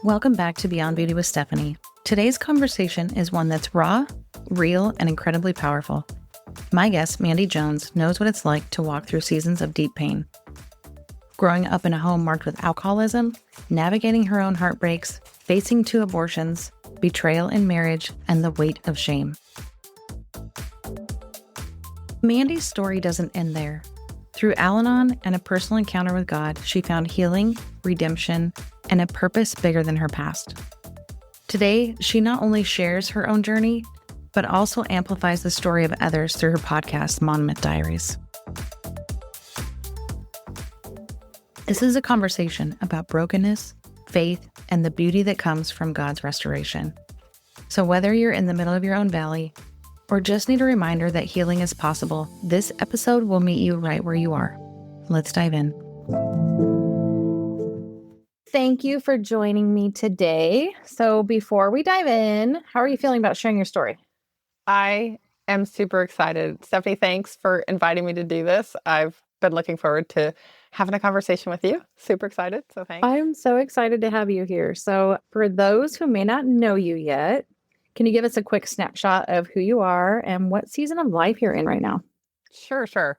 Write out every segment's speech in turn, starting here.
Welcome back to Beyond Beauty with Stephanie. Today's conversation is one that's raw, real, and incredibly powerful. My guest, Mandi Jones, knows what it's like to walk through seasons of deep pain. Growing up in a home marked with alcoholism, navigating her own heartbreaks, facing 2 abortions, betrayal in marriage, and the weight of shame. Mandi's story doesn't end there. Through Al-Anon and a personal encounter with God, she found healing, redemption, and a purpose bigger than her past. Today, she not only shares her own journey, but also amplifies the story of others through her podcast, Monomyth Diaries. This is a conversation about brokenness, faith, and the beauty that comes from God's restoration. So whether you're in the middle of your own valley, or just need a reminder that healing is possible, this episode will meet you right where you are. Let's dive in. Thank you for joining me today. So before we dive in, how are you feeling about sharing your story? I am super excited. Stephanie, thanks for inviting me to do this. I've been looking forward to having a conversation with you. Super excited. So thanks. I'm so excited to have you here. So for those who may not know you yet, can you give us a quick snapshot of who you are and what season of life you're in right now? Sure.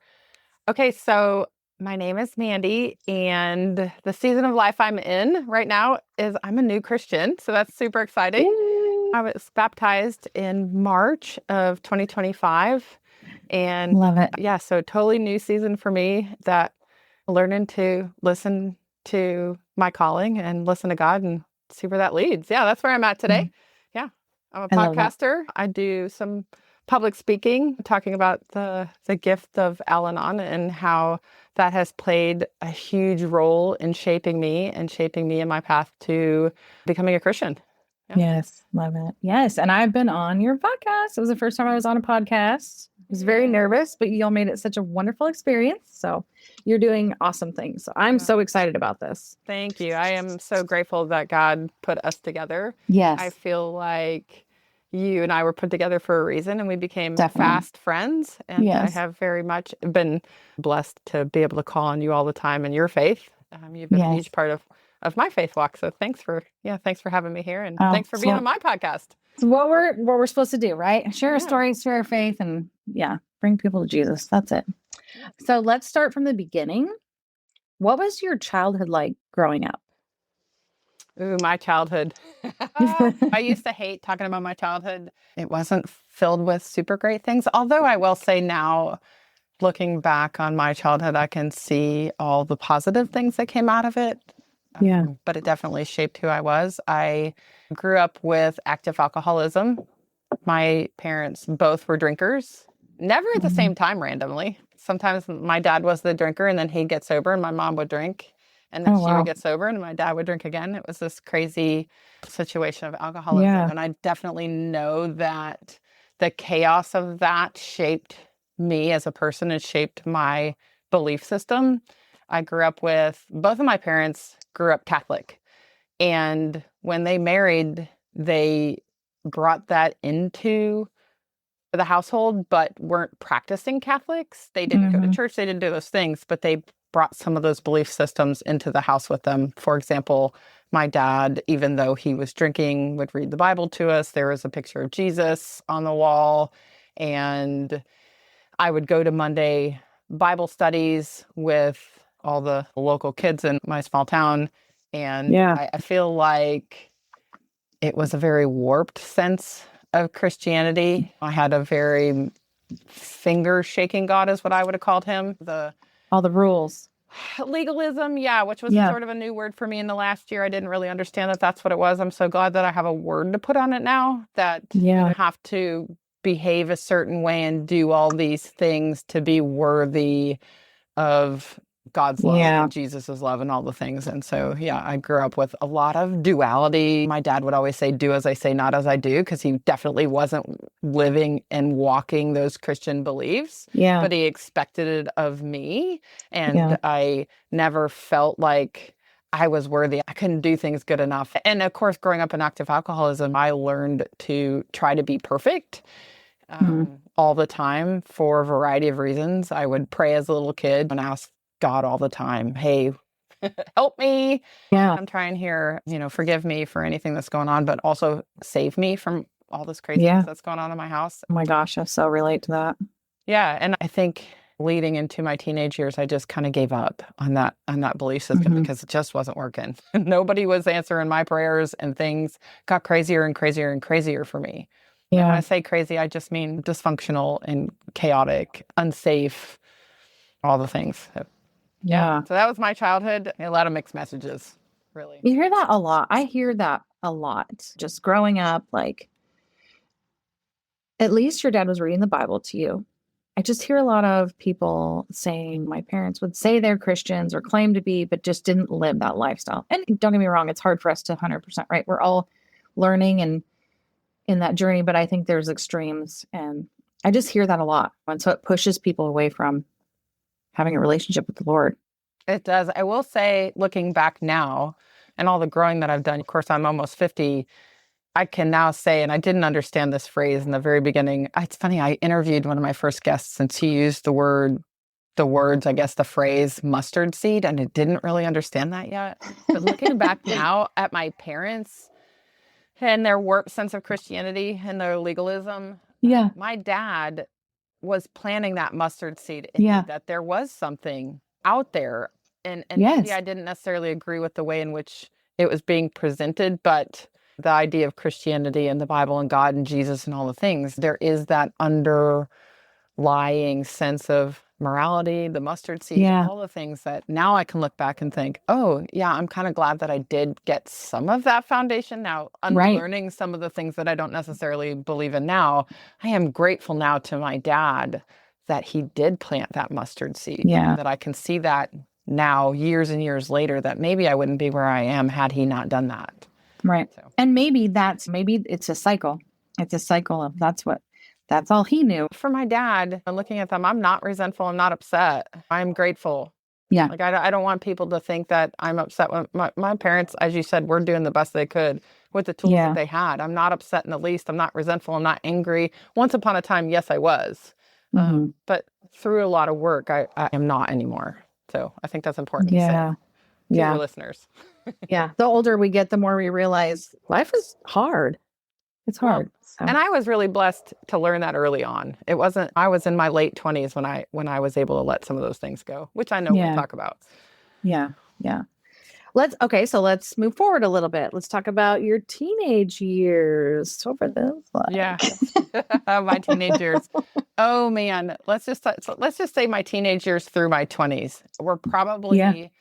Okay, so my name is Mandi, and the season of life I'm in right now is I'm a new Christian. So that's super exciting. Yay. I was baptized in March of 2025. And love it. Yeah, so totally new season for me, that learning to listen to my calling and listen to God and see where that leads. Yeah, that's where I'm at today. Mm-hmm. Yeah, I'm a I love that. podcaster. I do some public speaking, talking about the gift of Al-Anon and how that has played a huge role in shaping me in my path to becoming a Christian. Yeah. Yes, love it. Yes, and I've been on your podcast. It was the first time I was on a podcast. I was very nervous, but y'all made it such a wonderful experience. So you're doing awesome things. So I'm so excited about this. Thank you. I am so grateful that God put us together. Yes. I feel like you and I were put together for a reason, and we became Definitely. fast friends. And Yes. I have very much been blessed to be able to call on you all the time in your faith. You've been a huge part of my faith walk. So thanks for having me here, and thanks for being on my podcast. It's what we're supposed to do, right? Share our stories, share our faith, and bring people to Jesus. That's it. So let's start from the beginning. What was your childhood like growing up? Ooh, my childhood. I used to hate talking about my childhood. It wasn't filled with super great things. Although I will say now, looking back on my childhood, I can see all the positive things that came out of it. Yeah. But it definitely shaped who I was. I grew up with active alcoholism. My parents both were drinkers, never at the same time randomly. Sometimes my dad was the drinker and then he'd get sober and my mom would drink. And then she would get sober and my dad would drink again. It was this crazy situation of alcoholism. Yeah. And I definitely know that the chaos of that shaped me as a person and shaped my belief system. I grew up with, both of my parents grew up Catholic. And when they married, they brought that into the household, but weren't practicing Catholics. They didn't go to church. They didn't do those things, but they brought some of those belief systems into the house with them. For example, my dad, even though he was drinking, would read the Bible to us. There was a picture of Jesus on the wall. And I would go to Monday Bible studies with all the local kids in my small town. And I feel like it was a very warped sense of Christianity. I had a very finger-shaking God is what I would have called him. All the rules. Legalism, which was sort of a new word for me in the last year. I didn't really understand that that's what it was. I'm so glad that I have a word to put on it now, that you have to behave a certain way and do all these things to be worthy of God's love and Jesus' love and all the things. And so, I grew up with a lot of duality. My dad would always say, do as I say, not as I do, because he definitely wasn't living and walking those Christian beliefs. But he expected it of me. And I never felt like I was worthy. I couldn't do things good enough. And of course, growing up in active alcoholism, I learned to try to be perfect. All the time for a variety of reasons. I would pray as a little kid and ask God all the time, hey, Help me. Yeah. I'm trying here, forgive me for anything that's going on, but also save me from all this craziness Yeah. that's going on in my house. Oh my gosh, I so relate to that. Yeah. And I think leading into my teenage years, I just kind of gave up on that belief system because it just wasn't working. Nobody was answering my prayers, and things got crazier and crazier and crazier for me. And when I say crazy, I just mean dysfunctional and chaotic, unsafe, all the things. Yeah. So that was my childhood. A lot of mixed messages, really. You hear that a lot. I hear that a lot. Just growing up, like, at least your dad was reading the Bible to you. I just hear a lot of people saying my parents would say they're Christians or claim to be, but just didn't live that lifestyle. And don't get me wrong, it's hard for us to 100%, right? We're all learning and in that journey, but I think there's extremes. And I just hear that a lot. And so it pushes people away from having a relationship with the Lord. It does. I will say, looking back now and all the growing that I've done, of course, I'm almost 50. I can now say, and I didn't understand this phrase in the very beginning. It's funny, I interviewed one of my first guests and he used the words, I guess the phrase mustard seed, and I didn't really understand that yet. But looking back now at my parents and their warped sense of Christianity and their legalism, my dad was planting that mustard seed in me that there was something out there. And maybe I didn't necessarily agree with the way in which it was being presented, but the idea of Christianity and the Bible and God and Jesus and all the things, there is that underlying sense of morality, the mustard seed, all the things that now I can look back and think, oh, yeah, I'm kind of glad that I did get some of that foundation. Now, unlearning some of the things that I don't necessarily believe in now, I am grateful now to my dad that he did plant that mustard seed. That I can see that now, years and years later, that maybe I wouldn't be where I am had he not done that. Right. So. And maybe it's a cycle. It's a cycle of that's all he knew. For my dad, and looking at them, I'm not resentful. I'm not upset. I'm grateful. Yeah. Like, I don't want people to think that I'm upset. With my parents, as you said, were doing the best they could with the tools that they had. I'm not upset in the least. I'm not resentful. I'm not angry. Once upon a time, yes, I was. But through a lot of work, I am not anymore. So I think that's important to say to your listeners. The older we get, the more we realize life is hard. It's hard. And I was really blessed to learn that early on. I was in my late 20s when I was able to let some of those things go, which I know we'll talk about. Yeah. So let's move forward a little bit. Let's talk about your teenage years. What were those like? Yeah. My teenage years. Oh man. Let's just say my teenage years through my 20s were probably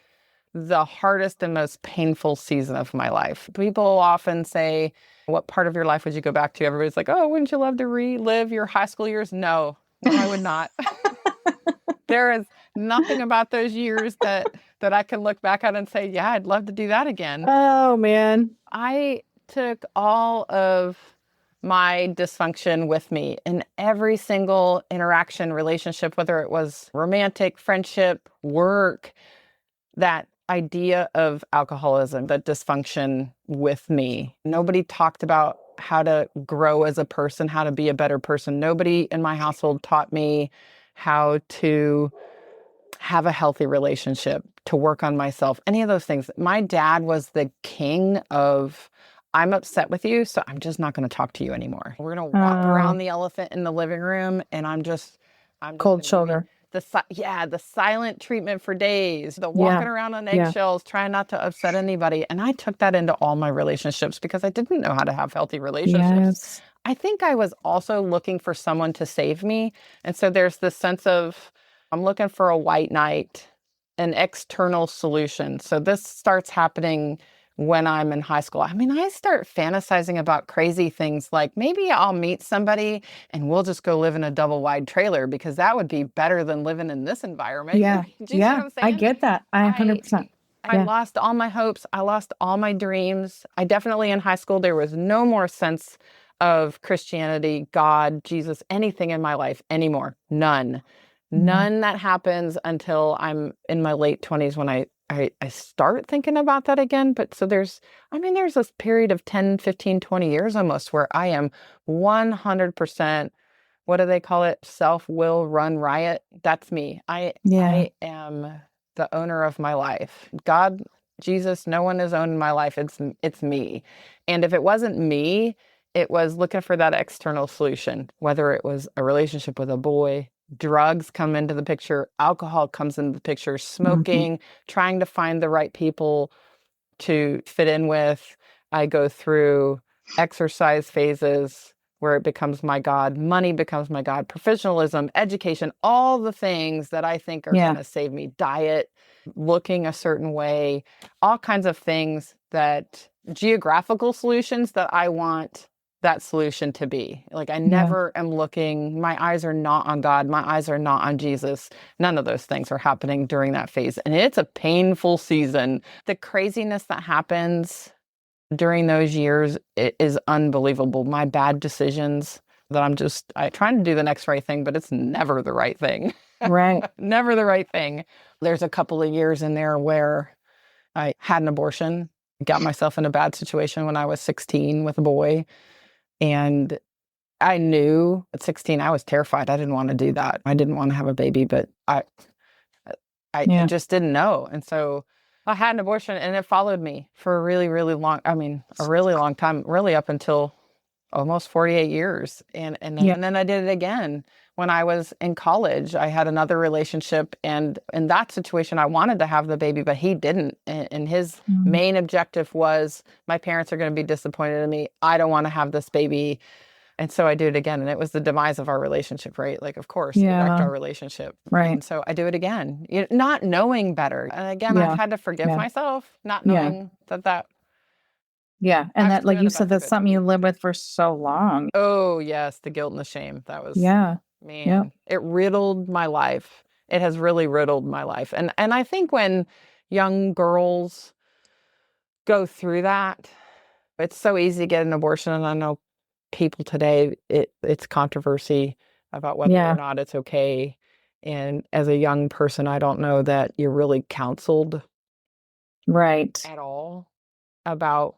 the hardest and most painful season of my life. People often say, what part of your life would you go back to? Everybody's like, oh, wouldn't you love to relive your high school years? No, I would not. There is nothing about those years that I can look back at and say, yeah, I'd love to do that again. Oh, man. I took all of my dysfunction with me in every single interaction, relationship, whether it was romantic, friendship, work, that idea of alcoholism, that dysfunction with me. Nobody talked about how to grow as a person, how to be a better person. Nobody in my household taught me how to have a healthy relationship, to work on myself, any of those things. My dad was the king of, I'm upset with you, so I'm just not going to talk to you anymore. We're going to walk around the elephant in the living room, and I'm just cold shoulder. The silent treatment for days, the walking around on eggshells, trying not to upset anybody. And I took that into all my relationships because I didn't know how to have healthy relationships. I think I was also looking for someone to save me. And so there's this sense of, I'm looking for a white knight, an external solution. So this starts happening when I'm in high school. I mean, I start fantasizing about crazy things like maybe I'll meet somebody and we'll just go live in a double wide trailer because that would be better than living in this environment. Yeah. Do you see what I'm saying? I get that. I 100%. I lost all my hopes. I lost all my dreams. I definitely in high school, there was no more sense of Christianity, God, Jesus, anything in my life anymore. None that happens until I'm in my late 20s when I start thinking about that again. But so there's this period of 10, 15, 20 years almost where I am 100%, what do they call it? Self-will run riot. That's me. I am the owner of my life. God, Jesus, no one is owning my life. It's me. And if it wasn't me, it was looking for that external solution, whether it was a relationship with a boy, drugs come into the picture, alcohol comes into the picture, smoking, trying to find the right people to fit in with. I go through exercise phases where it becomes my God, money becomes my God, professionalism, education, all the things that I think are going to save me, diet, looking a certain way, all kinds of things that geographical solutions that I want that solution to be. Like I never am looking, my eyes are not on God, my eyes are not on Jesus. None of those things are happening during that phase. And it's a painful season. The craziness that happens during those years, it is unbelievable. My bad decisions that I trying to do the next right thing, but it's never the right thing. Right. Never the right thing. There's a couple of years in there where I had an abortion, got myself in a bad situation when I was 16 with a boy. And I knew at 16, I was terrified. I didn't want to do that. I didn't want to have a baby, but I just didn't know. And so I had an abortion and it followed me for a really, really long, a really long time, really up until almost 48 years. And then I did it again. When I was in college, I had another relationship, and in that situation, I wanted to have the baby, but he didn't. And his main objective was, my parents are going to be disappointed in me. I don't want to have this baby. And so I do it again. And it was the demise of our relationship, right? Like, of course, it wrecked our relationship. Right. And so I do it again, not knowing better. And again, I've had to forgive myself, not knowing that. Yeah. And that, like you said, that's something you live with for so long. Oh, yes. The guilt and the shame. That was, man, it riddled my life. It has really riddled my life. And I think when young girls go through that, it's so easy to get an abortion. And I know people today, it's controversy about whether or not it's okay. And as a young person, I don't know that you're really counseled at all about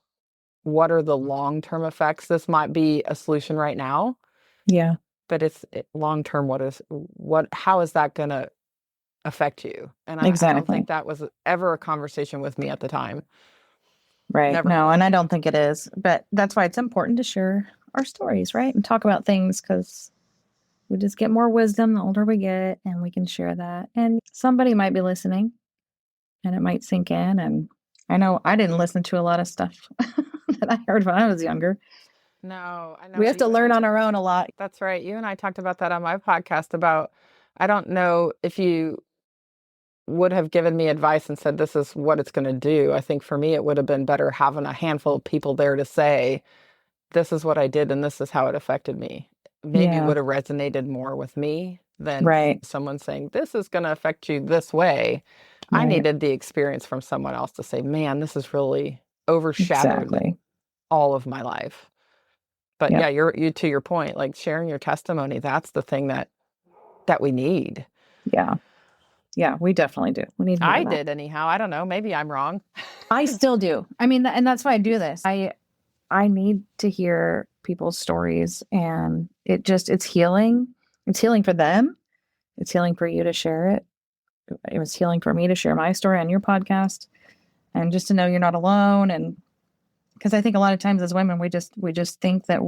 what are the long-term effects. This might be a solution right now. Yeah. But it's long-term. How is that going to affect you? And I don't think that was ever a conversation with me at the time. Right. Never. No, and I don't think it is. But that's why it's important to share our stories, right? And talk about things, because we just get more wisdom the older we get, and we can share that. And somebody might be listening and it might sink in. And I know I didn't listen to a lot of stuff that I heard when I was younger. No, I know. We have to learn on our own a lot. That's right. You and I talked about that on my podcast about, I don't know if you would have given me advice and said, this is what it's going to do. I think for me, it would have been better having a handful of people there to say, this is what I did and this is how it affected me. Maybe it would have resonated more with me than someone saying, this is going to affect you this way. I needed the experience from someone else to say, man, this has really overshadowed all of my life. But you to your point, like sharing your testimony, that's the thing that we need. Yeah. Yeah, we definitely do. We need to hear I that. did anyhow. I don't know. Maybe I'm wrong. I still do. I mean, and that's why I do this. I need to hear people's stories, and it's healing. It's healing for them. It's healing for you to share it. It was healing for me to share my story on your podcast, and just to know you're not alone. And because I think a lot of times as women, we just think that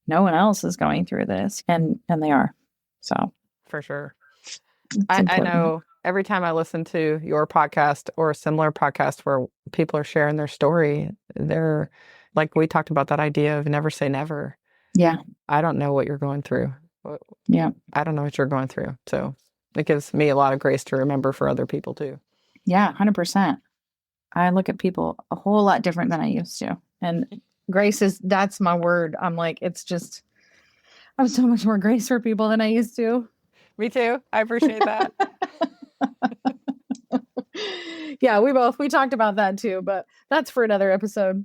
no one else is going through this, and they are. So for sure. I know every time I listen to your podcast or a similar podcast where people are sharing their story, they're like, we talked about that idea of never say never. Yeah. I don't know what you're going through. Yeah. I don't know what you're going through. So it gives me a lot of grace to remember for other people too. Yeah, 100%. I look at people a whole lot different than I used to. And grace that's my word. I'm like, I have so much more grace for people than I used to. Me too. I appreciate that. Yeah, we talked about that too, but that's for another episode.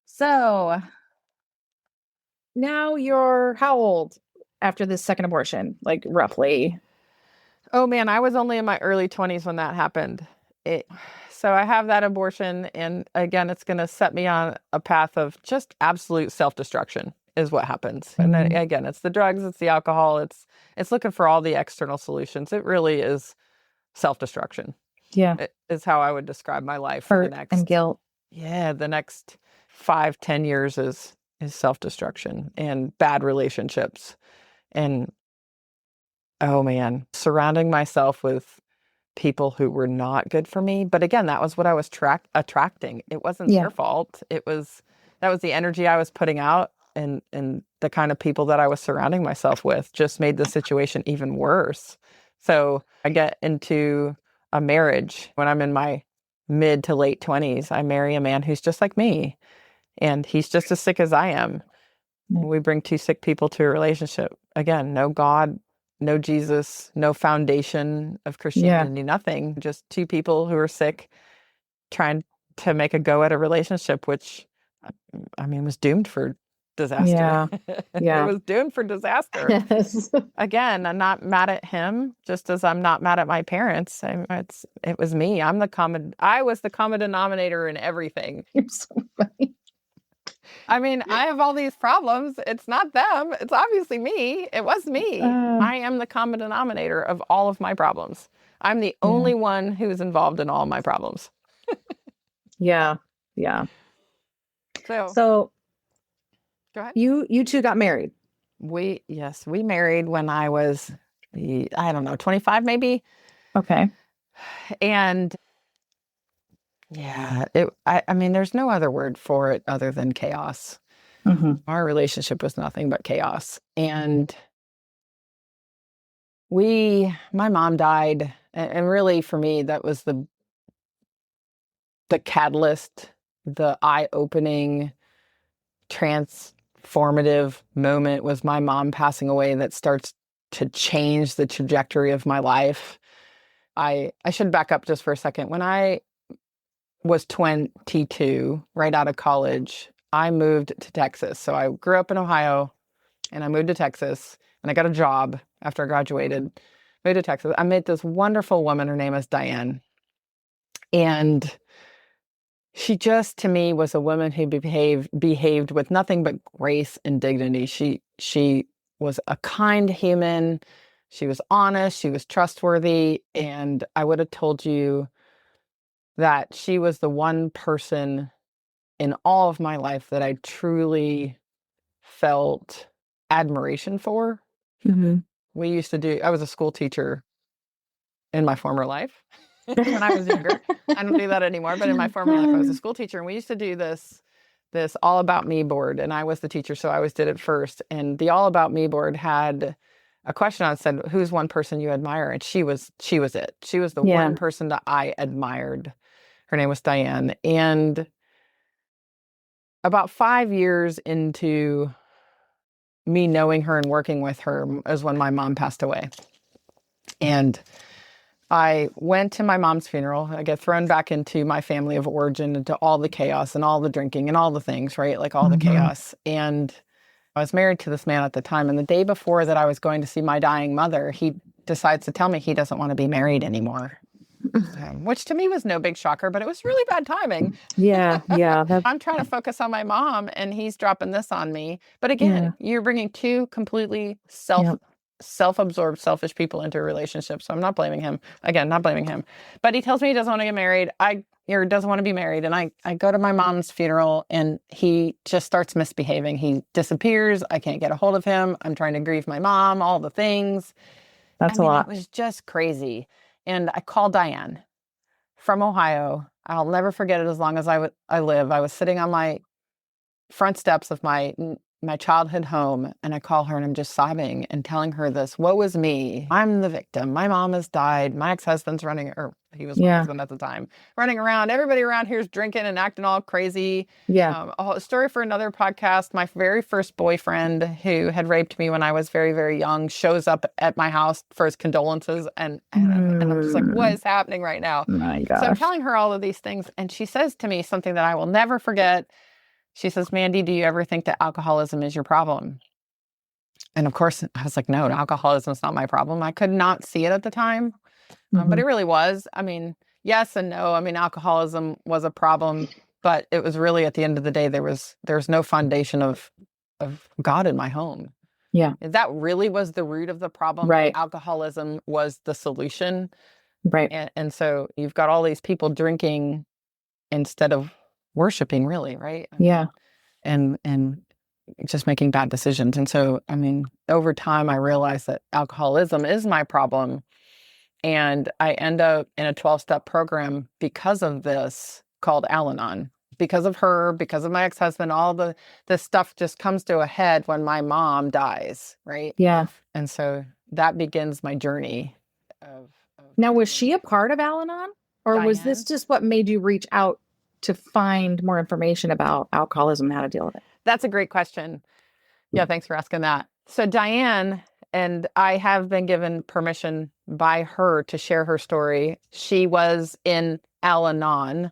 So now you're how old after this second abortion? Like roughly? Oh man, I was only in my early 20s when that happened. So I have that abortion, and again, it's going to set me on a path of just absolute self-destruction is what happens. And then again, it's the drugs, it's the alcohol, it's looking for all the external solutions. It really is self-destruction. Yeah. It is how I would describe my life for the Hurt next and guilt. the next 5-10 years is self-destruction and bad relationships. And oh man, surrounding myself with people who were not good for me. But again, that was what I was attracting. It wasn't Yeah. their fault. That was the energy I was putting out, and the kind of people that I was surrounding myself with just made the situation even worse. So I get into a marriage when I'm in my mid to late 20s. I marry a man who's just like me, and he's just as sick as I am. We bring two sick people to a relationship. Again, no God, no Jesus, no foundation of Christianity, nothing. Just two people who are sick trying to make a go at a relationship, which, I mean, was doomed for disaster. Yeah. Yeah. It was doomed for disaster. Yes. Again, I'm not mad at him, just as I'm not mad at my parents. It was me. I was the common denominator in everything. You're so funny. I mean, I have all these problems. It's not them. It's obviously me. It was me. I am the common denominator of all of my problems. I'm the only one who's involved in all my problems. Yeah. Yeah. So go ahead. You two got married. We married when I was, I don't know, 25 maybe. Okay. And yeah, I mean, there's no other word for it other than chaos. Mm-hmm. Our relationship was nothing but chaos. And my mom died. And really for me, that was the catalyst, the eye-opening, transformative moment was my mom passing away that starts to change the trajectory of my life. I should back up just for a second. When I was 22, right out of college, I moved to Texas. So I grew up in Ohio and I moved to Texas and I got a job after I graduated, moved to Texas. I met this wonderful woman. Her name is Diane. And she just, to me, was a woman who behaved with nothing but grace and dignity. She was a kind human. She was honest. She was trustworthy. And I would have told you that she was the one person in all of my life that I truly felt admiration for. Mm-hmm. I was a school teacher in my former life when I was younger. I don't do that anymore, but in my former life, I was a school teacher, and we used to do this All About Me board, and I was the teacher, so I always did it first. And the All About Me board had a question on it, said, "Who's one person you admire?" And she was it. She was the one person that I admired. Her name was Diane. And about 5 years into me knowing her and working with her is when my mom passed away. And I went to my mom's funeral. I get thrown back into my family of origin, into all the chaos and all the drinking and all the things, right? Like all the chaos. And I was married to this man at the time. And the day before that I was going to see my dying mother, he decides to tell me he doesn't want to be married anymore. Which to me was no big shocker, but it was really bad timing. Yeah. I'm trying to focus on my mom and he's dropping this on me. But again, you're bringing two completely self-absorbed, selfish people into a relationship. So I'm not blaming him. Again, not blaming him. But he tells me he doesn't want to get married. Or doesn't want to be married. And I go to my mom's funeral and he just starts misbehaving. He disappears. I can't get a hold of him. I'm trying to grieve my mom, all the things. That's a lot. It was just crazy. And I called Diane from Ohio. I'll never forget it as long as I live. I was sitting on my front steps of my childhood home, and I call her and I'm just sobbing and telling her this. Woe is me. I'm the victim. My mom has died. My ex-husband's he was my husband at the time, running around. Everybody around here is drinking and acting all crazy. A story for another podcast. My very first boyfriend, who had raped me when I was very, very young, shows up at my house for his condolences. And I'm just like, what is happening right now? My gosh. So I'm telling her all of these things. And she says to me something that I will never forget. She says, "Mandi, do you ever think that alcoholism is your problem?" And of course, I was like, no, alcoholism is not my problem. I could not see it at the time, but it really was. I mean, yes and no. I mean, alcoholism was a problem, but it was really, at the end of the day, there was no foundation of God in my home. Yeah. That really was the root of the problem. Right. Alcoholism was the solution. Right. And so you've got all these people drinking instead of worshiping, really, right? I Yeah. mean, and just making bad decisions. And so, I mean, over time, I realized that alcoholism is my problem. And I end up in a 12-step program because of this called Al-Anon. Because of her, because of my ex-husband, all the stuff just comes to a head when my mom dies, right? Yeah. And so that begins my journey of Now, was becoming she a part of Al-Anon, or was this Diane. just what made you reach out to find more information about alcoholism and how to deal with it? That's a great question. Yeah, thanks for asking that. So Diane, and I have been given permission by her to share her story. She was in Al-Anon.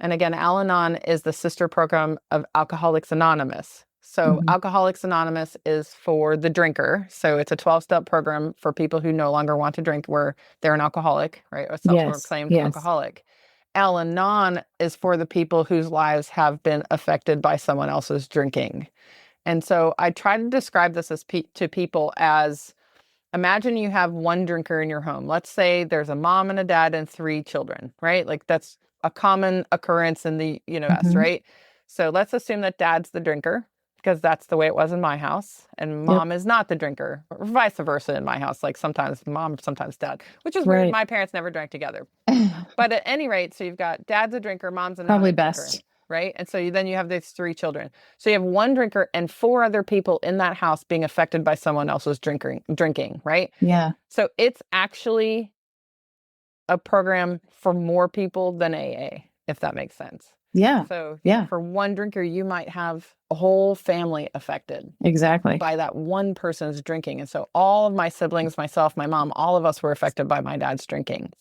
And again, Al-Anon is the sister program of Alcoholics Anonymous. So Hmm. Alcoholics Anonymous is for the drinker. So it's a 12-step program for people who no longer want to drink, where they're an alcoholic, right? A Yes. self-proclaimed Yes. alcoholic. Al-Anon is for the people whose lives have been affected by someone else's drinking. And so I try to describe this to people as, imagine you have one drinker in your home. Let's say there's a mom and a dad and 3 children, right? Like that's a common occurrence in the US, Hmm. right? So let's assume that dad's the drinker, because that's the way it was in my house, and Yep. mom is not the drinker, or vice versa in my house. Like sometimes mom, sometimes dad, which is weird. Right. My parents never drank together. But at any rate, so you've got dad's a drinker, mom's not Probably a drinker, best. right? And so then you have these 3 children. So you have one drinker and 4 other people in that house being affected by someone else's drinking, right? Yeah. So it's actually a program for more people than AA, if that makes sense. Yeah. So Yeah. for one drinker, you might have a whole family affected Exactly. by that one person's drinking. And so all of my siblings, myself, my mom, all of us were affected by my dad's drinking.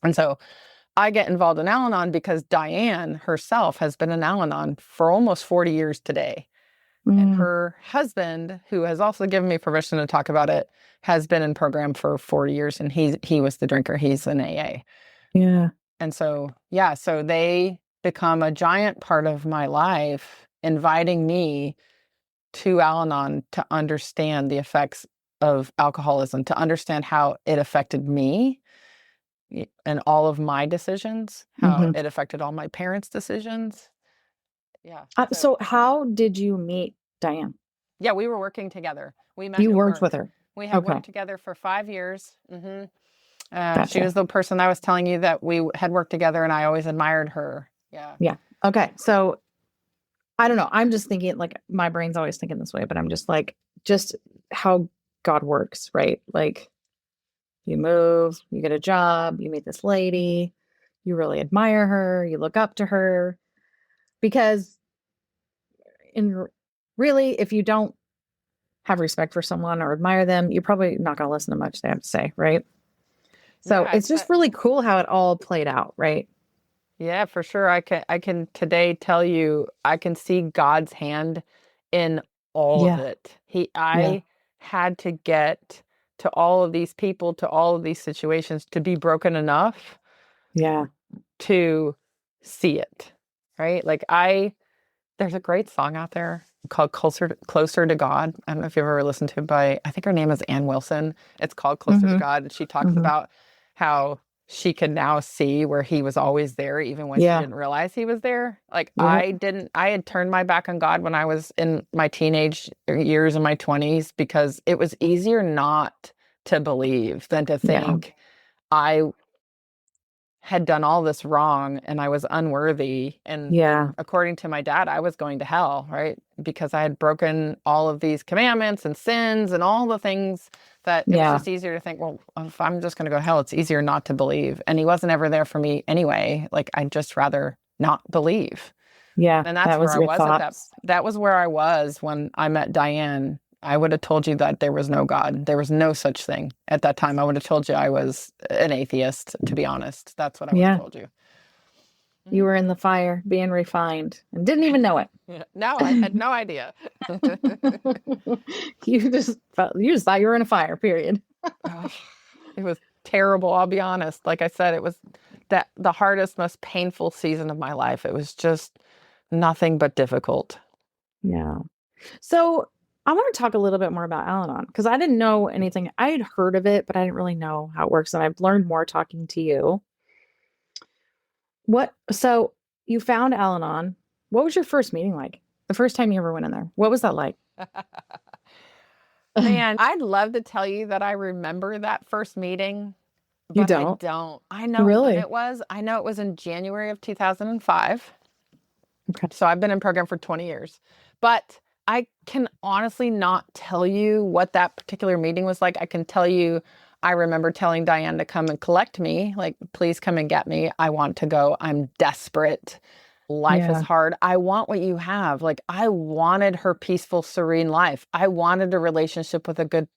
And so I get involved in Al-Anon because Diane herself has been in Al-Anon for almost 40 years today. And Mm. her husband, who has also given me permission to talk about it, has been in program for 40 years, and he was the drinker. He's an AA. Yeah. And so, yeah, so they become a giant part of my life, inviting me to Al-Anon to understand the effects of alcoholism, to understand how it affected me and all of my decisions, how Hmm. it affected all my parents' decisions. Yeah. So, So, how did you meet Diane? yeah, we were working together. We met You at worked with work. her. We had Okay. worked together for 5 years. She Gotcha. was the person I was telling you that we had worked together, and I always admired her. Yeah. Yeah. Okay. So, I don't know. I'm just thinking, like, my brain's always thinking this way, but I'm just like, just how God works, right? Like, you move, you get a job, you meet this lady, you really admire her, you look up to her. Because, in really, if you don't have respect for someone or admire them, you're probably not going to listen to much they have to say, right? So Yeah. it's just really cool how it all played out, right? Yeah, for sure. I can today tell you, I can see God's hand in all of Yeah. it. Yeah. I had to get to all of these people, to all of these situations, to be broken enough Yeah. to see it. Right? There's a great song out there called Closer to God. I don't know if you've ever listened to it, by, I think her name is Ann Wilson. It's called Closer to Hmm. God. And she talks Hmm. about how she could now see where he was always there, even when she Yeah. didn't realize he was there. Like Yep. I had turned my back on God when I was in my teenage years, in my 20s, because it was easier not to believe than to Yeah. think I had done all this wrong and I was unworthy. Yeah. And according to my dad, I was going to hell, right? Because I had broken all of these commandments and sins and all the things that it was Yeah. just easier to think, well, if I'm just going to go to hell, it's easier not to believe. And he wasn't ever there for me anyway. Like, I'd just rather not believe. Yeah. And that's That where was I your was at that. thoughts. That was where I was when I met Diane. I would have told you that there was no God. There was no such thing. At that time, I would have told you I was an atheist, to be honest. That's what I would have Yeah. told you. You Mhm. were in the fire being refined and didn't even know it. Yeah. No, I had no idea. You just thought you were in a fire, period. Ugh, it was terrible. I'll be honest. Like I said, it was the hardest, most painful season of my life. It was just nothing but difficult. Yeah. So I want to talk a little bit more about Al-Anon because I didn't know anything. I had heard of it, but I didn't really know how it works. And I've learned more talking to you. So you found Al-Anon. What was your first meeting like? The first time you ever went in there? What was that like? Man, I'd love to tell you that I remember that first meeting, You but I don't? don't. I know when Really? it was. I know it was in January of 2005. Okay. So I've been in program for 20 years. But I can honestly not tell you what that particular meeting was like. I can tell you, I remember telling Diane to come and collect me, like, please come and get me. I want to go. I'm desperate. Life is Yeah. hard. I want what you have. Like, I wanted her peaceful, serene life. I wanted a relationship with a good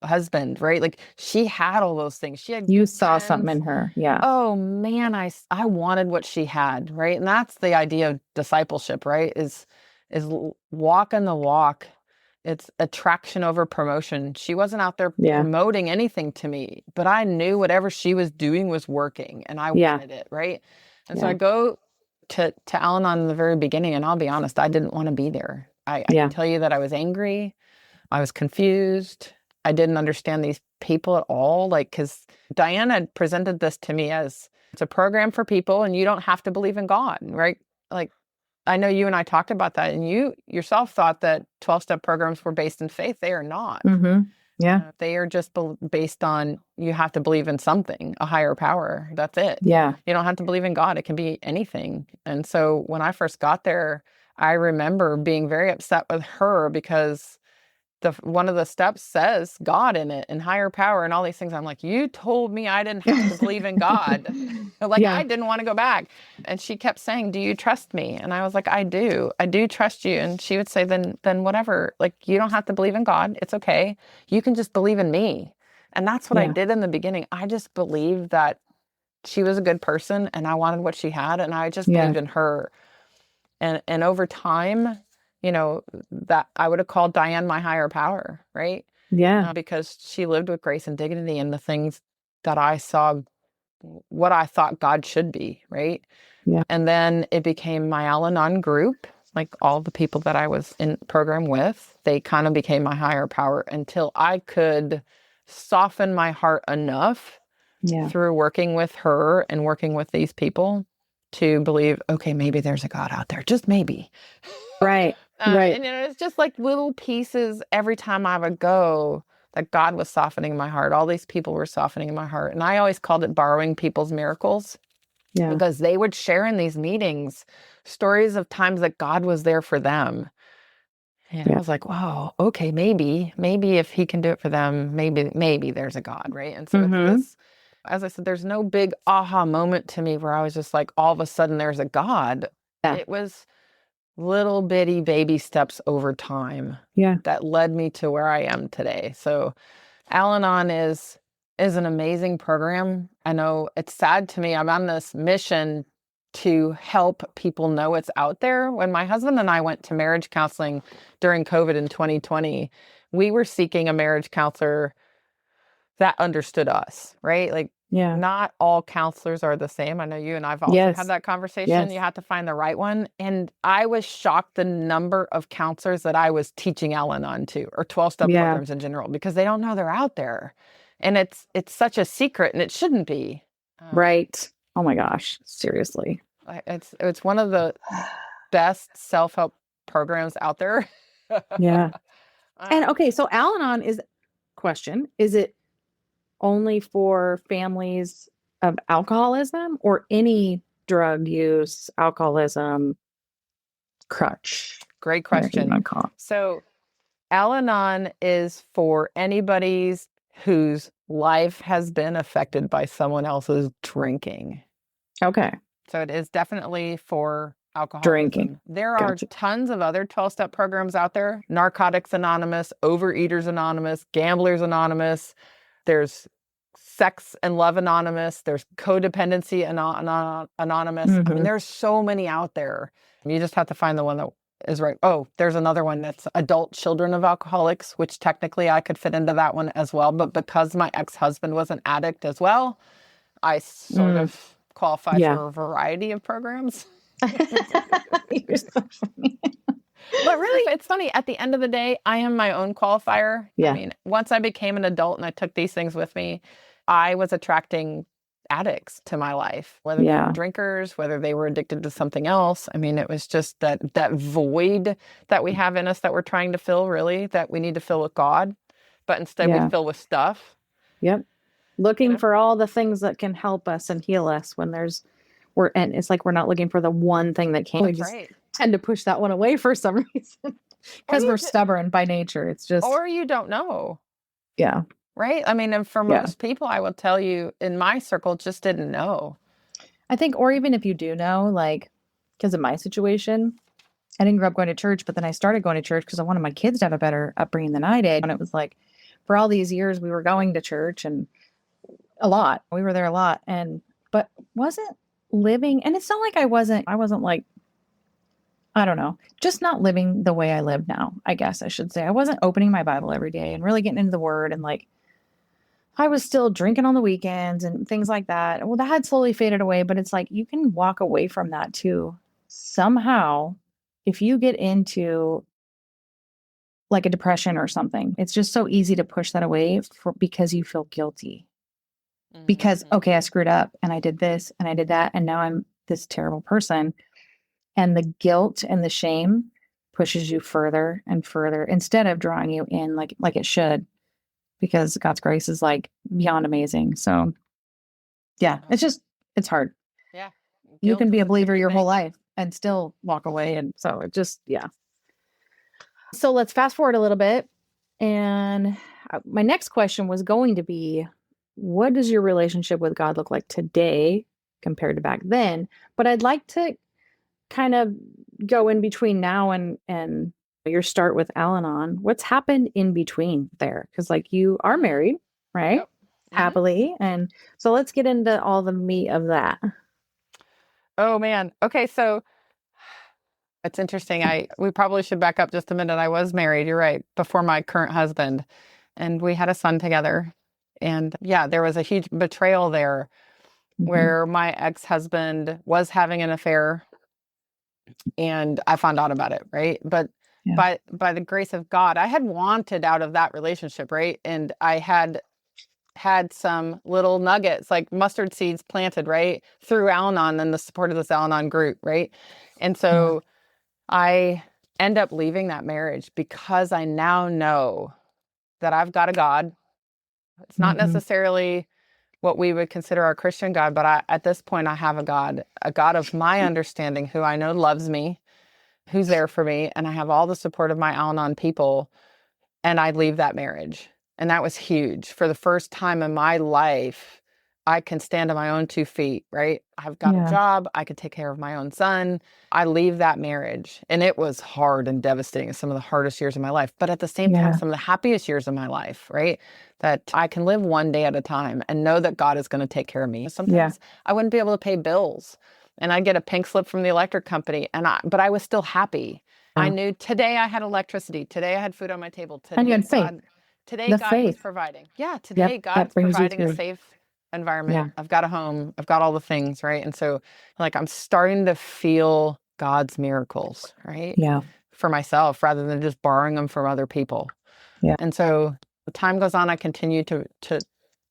husband, right? Like, she had all those things. She had You good saw something friends. in her. Yeah. Oh man, I wanted what she had, right? And that's the idea of discipleship, right? Is walking the walk. It's attraction over promotion. She wasn't out there Yeah. promoting anything to me, but I knew whatever she was doing was working and I Yeah. wanted it, right? And so I Yeah. go to Al-Anon in the very beginning, and I'll be honest, I didn't want to be there. I can Yeah. tell you that I was angry. I was confused. I didn't understand these people at all. Like, because Diane had presented this to me as it's a program for people and you don't have to believe in God, right? Like, I know you and I talked about that, and you yourself thought that 12-step programs were based in faith. They are not. Mm-hmm. Yeah. They are just based on you have to believe in something, a higher power. That's it. Yeah. You don't have to believe in God. It can be anything. And so when I first got there, I remember being very upset with her because one of the steps says God in it and higher power and all these things. I'm like, you told me I didn't have to believe in God. Like, Yeah. I didn't want to go back. And she kept saying, do you trust me? And I was like, I do trust you. And she would say, then whatever, like, you don't have to believe in God. It's okay. You can just believe in me. And that's what I Yeah. did in the beginning. I just believed that she was a good person and I wanted what she had. And I just Yeah. believed in her. And over time, that I would have called Diane my higher power, right? Yeah. Because she lived with grace and dignity and the things that I saw, what I thought God should be, right? Yeah. And then it became my Al-Anon group, like all the people that I was in program with, they kind of became my higher power until I could soften my heart enough Yeah. through working with her and working with these people to believe, okay, maybe there's a God out there, just maybe. Right. Right. And it's just like little pieces every time I would go that God was softening my heart. All these people were softening my heart. And I always called it borrowing people's miracles Yeah. because they would share in these meetings stories of times that God was there for them. And I Yeah. was like, wow, okay, maybe if he can do it for them, maybe there's a God, right? And so it's Mm-hmm. this, as I said, there's no big aha moment to me where I was just like, all of a sudden there's a God. Yeah. It was little bitty baby steps over time Yeah. that led me to where I am today. So Al-Anon is an amazing program. I know it's sad to me. I'm on this mission to help people know it's out there. When my husband and I went to marriage counseling during COVID in 2020, we were seeking a marriage counselor that understood us, right? Like, Yeah. not all counselors are the same. I know you and I've also Yes. had that conversation. Yes. You have to find the right one. And I was shocked the number of counselors that I was teaching Al-Anon to, or 12-step Yeah. programs in general, because they don't know they're out there. And it's such a secret, and it shouldn't be. Right. Oh my gosh. Seriously. It's one of the best self-help programs out there. Yeah. And okay, so Al-Anon is it only for families of alcoholism or any drug use, alcoholism, crutch, Great whatever you question. want to call it? So Al-Anon is for anybody's whose life has been affected by someone else's drinking. Okay. So it is definitely for alcoholism. Drinking. There are Gotcha. tons of other 12-step programs out there. Narcotics Anonymous, Overeaters Anonymous, Gamblers Anonymous. There's Sex and Love Anonymous. There's Codependency Anonymous. I mean, there's so many out there. You just have to find the one that is right. Oh, there's another one that's Adult Children of Alcoholics, which technically I could fit into that one as well. But because my ex-husband was an addict as well, I sort of qualify Yeah. for a variety of programs. You're so funny. But really, it's funny. At the end of the day, I am my own qualifier. I Yeah. mean, once I became an adult and I took these things with me, I was attracting addicts to my life, whether they were Yeah. drinkers, whether they were addicted to something else. I mean, it was just that void that we have in us that we're trying to fill, really, that we need to fill with God, but instead we Yeah. fill with stuff. Yep. You Looking know? for all the things that can help us and heal us when and it's like we're not looking for the one thing that can. We That's just right. tend to push that one away for some reason Or because we're stubborn by nature. It's just, you don't know. yeah. Right? I mean, and for Yeah. most people, I will tell you in my circle, just didn't know. I think, or even if you do know, like, because in my situation, I didn't grow up going to church, but then I started going to church because I wanted my kids to have a better upbringing than I did. And it was like, for all these years, we were going to church and a lot. We were there a lot. But wasn't living, and it's not like I wasn't like, I don't know, just not living the way I live now, I guess I should say. I wasn't opening my Bible every day and really getting into the word. And like, I was still drinking on the weekends and things like that. Well, that had slowly faded away, but it's like you can walk away from that too. Somehow, if you get into like a depression or something, it's just so easy to push that away because you feel guilty. Because, okay, I screwed up and I did this and I did that. And now I'm this terrible person. And the guilt and the shame pushes you further and further instead of drawing you in like it should, because God's grace is like beyond amazing. So yeah, it's hard. Yeah. You Guilt can be is a a believer tricky your whole thing. life and still walk away. And so it just, yeah. So let's fast forward a little bit. And my next question was going to be, what does your relationship with God look like today compared to back then? But I'd like to kind of go in between now and your start with Al-Anon. What's happened in between there? Because like you are married, right? Yep. Happily. And so let's get into all the meat of that. Oh man. Okay, so it's interesting. We probably should back up just a minute. I was married, you're right, before my current husband, and we had a son together. And yeah, there was a huge betrayal there where my ex-husband was having an affair and I found out about it, right? But Yeah. by the grace of God, I had wanted out of that relationship, right? And I had some little nuggets, like mustard seeds planted, right? Through Al-Anon and the support of this Al-Anon group, right? And so I end up leaving that marriage because I now know that I've got a God. It's not necessarily what we would consider our Christian God, but at this point I have a God of my understanding who I know loves me, who's there for me, and I have all the support of my Al-Anon people, and I leave that marriage. And that was huge. For the first time in my life, I can stand on my own 2 feet, right? I've got a job. I could take care of my own son. I leave that marriage. And it was hard and devastating. Some of the hardest years of my life, but at the same time, some of the happiest years of my life, right? That I can live one day at a time and know that God is going to take care of me. Sometimes I wouldn't be able to pay bills and I'd get a pink slip from the electric company but I was still happy. I knew today I had electricity. Today I had food on my table. Today, And you had faith. Today God was providing. Yeah, today God's brings you providing a through. safe environment. I've got a home. I've got all the things, right? And so like I'm starting to feel God's miracles, right? Yeah. For myself rather than just borrowing them from other people. Yeah. And so the time goes on, I continue to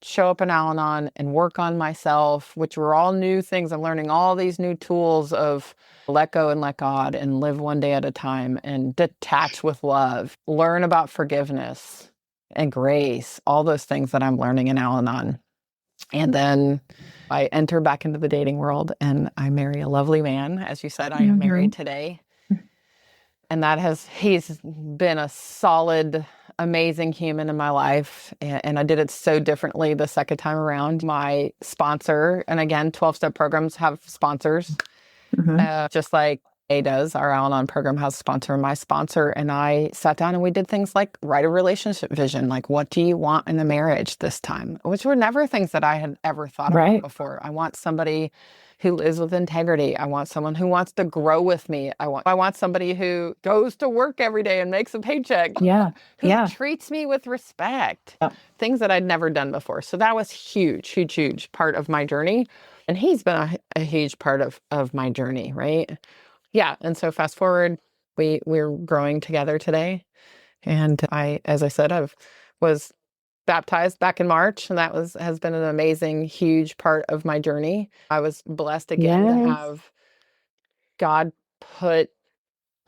show up in Al-Anon and work on myself, which were all new things. I'm learning all these new tools of let go and let God and live one day at a time and detach with love, learn about forgiveness and grace, all those things that I'm learning in Al-Anon. And then I enter back into the dating world and I marry a lovely man. As you said, I am married today. And he's been a solid, amazing human in my life. And I did it so differently the second time around. My sponsor, and again, 12-step programs have sponsors, just like A does. Our Al-Anon program has a sponsor. My sponsor and I sat down and we did things like write a relationship vision. Like, what do you want in the marriage this time? Which were never things that I had ever thought about before. I want somebody who lives with integrity. I want someone who wants to grow with me. I want somebody who goes to work every day and makes a paycheck. Who treats me with respect. Things that I'd never done before. So that was huge, huge, huge part of my journey. And he's been a huge part of my journey, right? Yeah. And so fast forward, we're growing together today. And as I said, I was baptized back in March, and has been an amazing, huge part of my journey. I was blessed again to have God put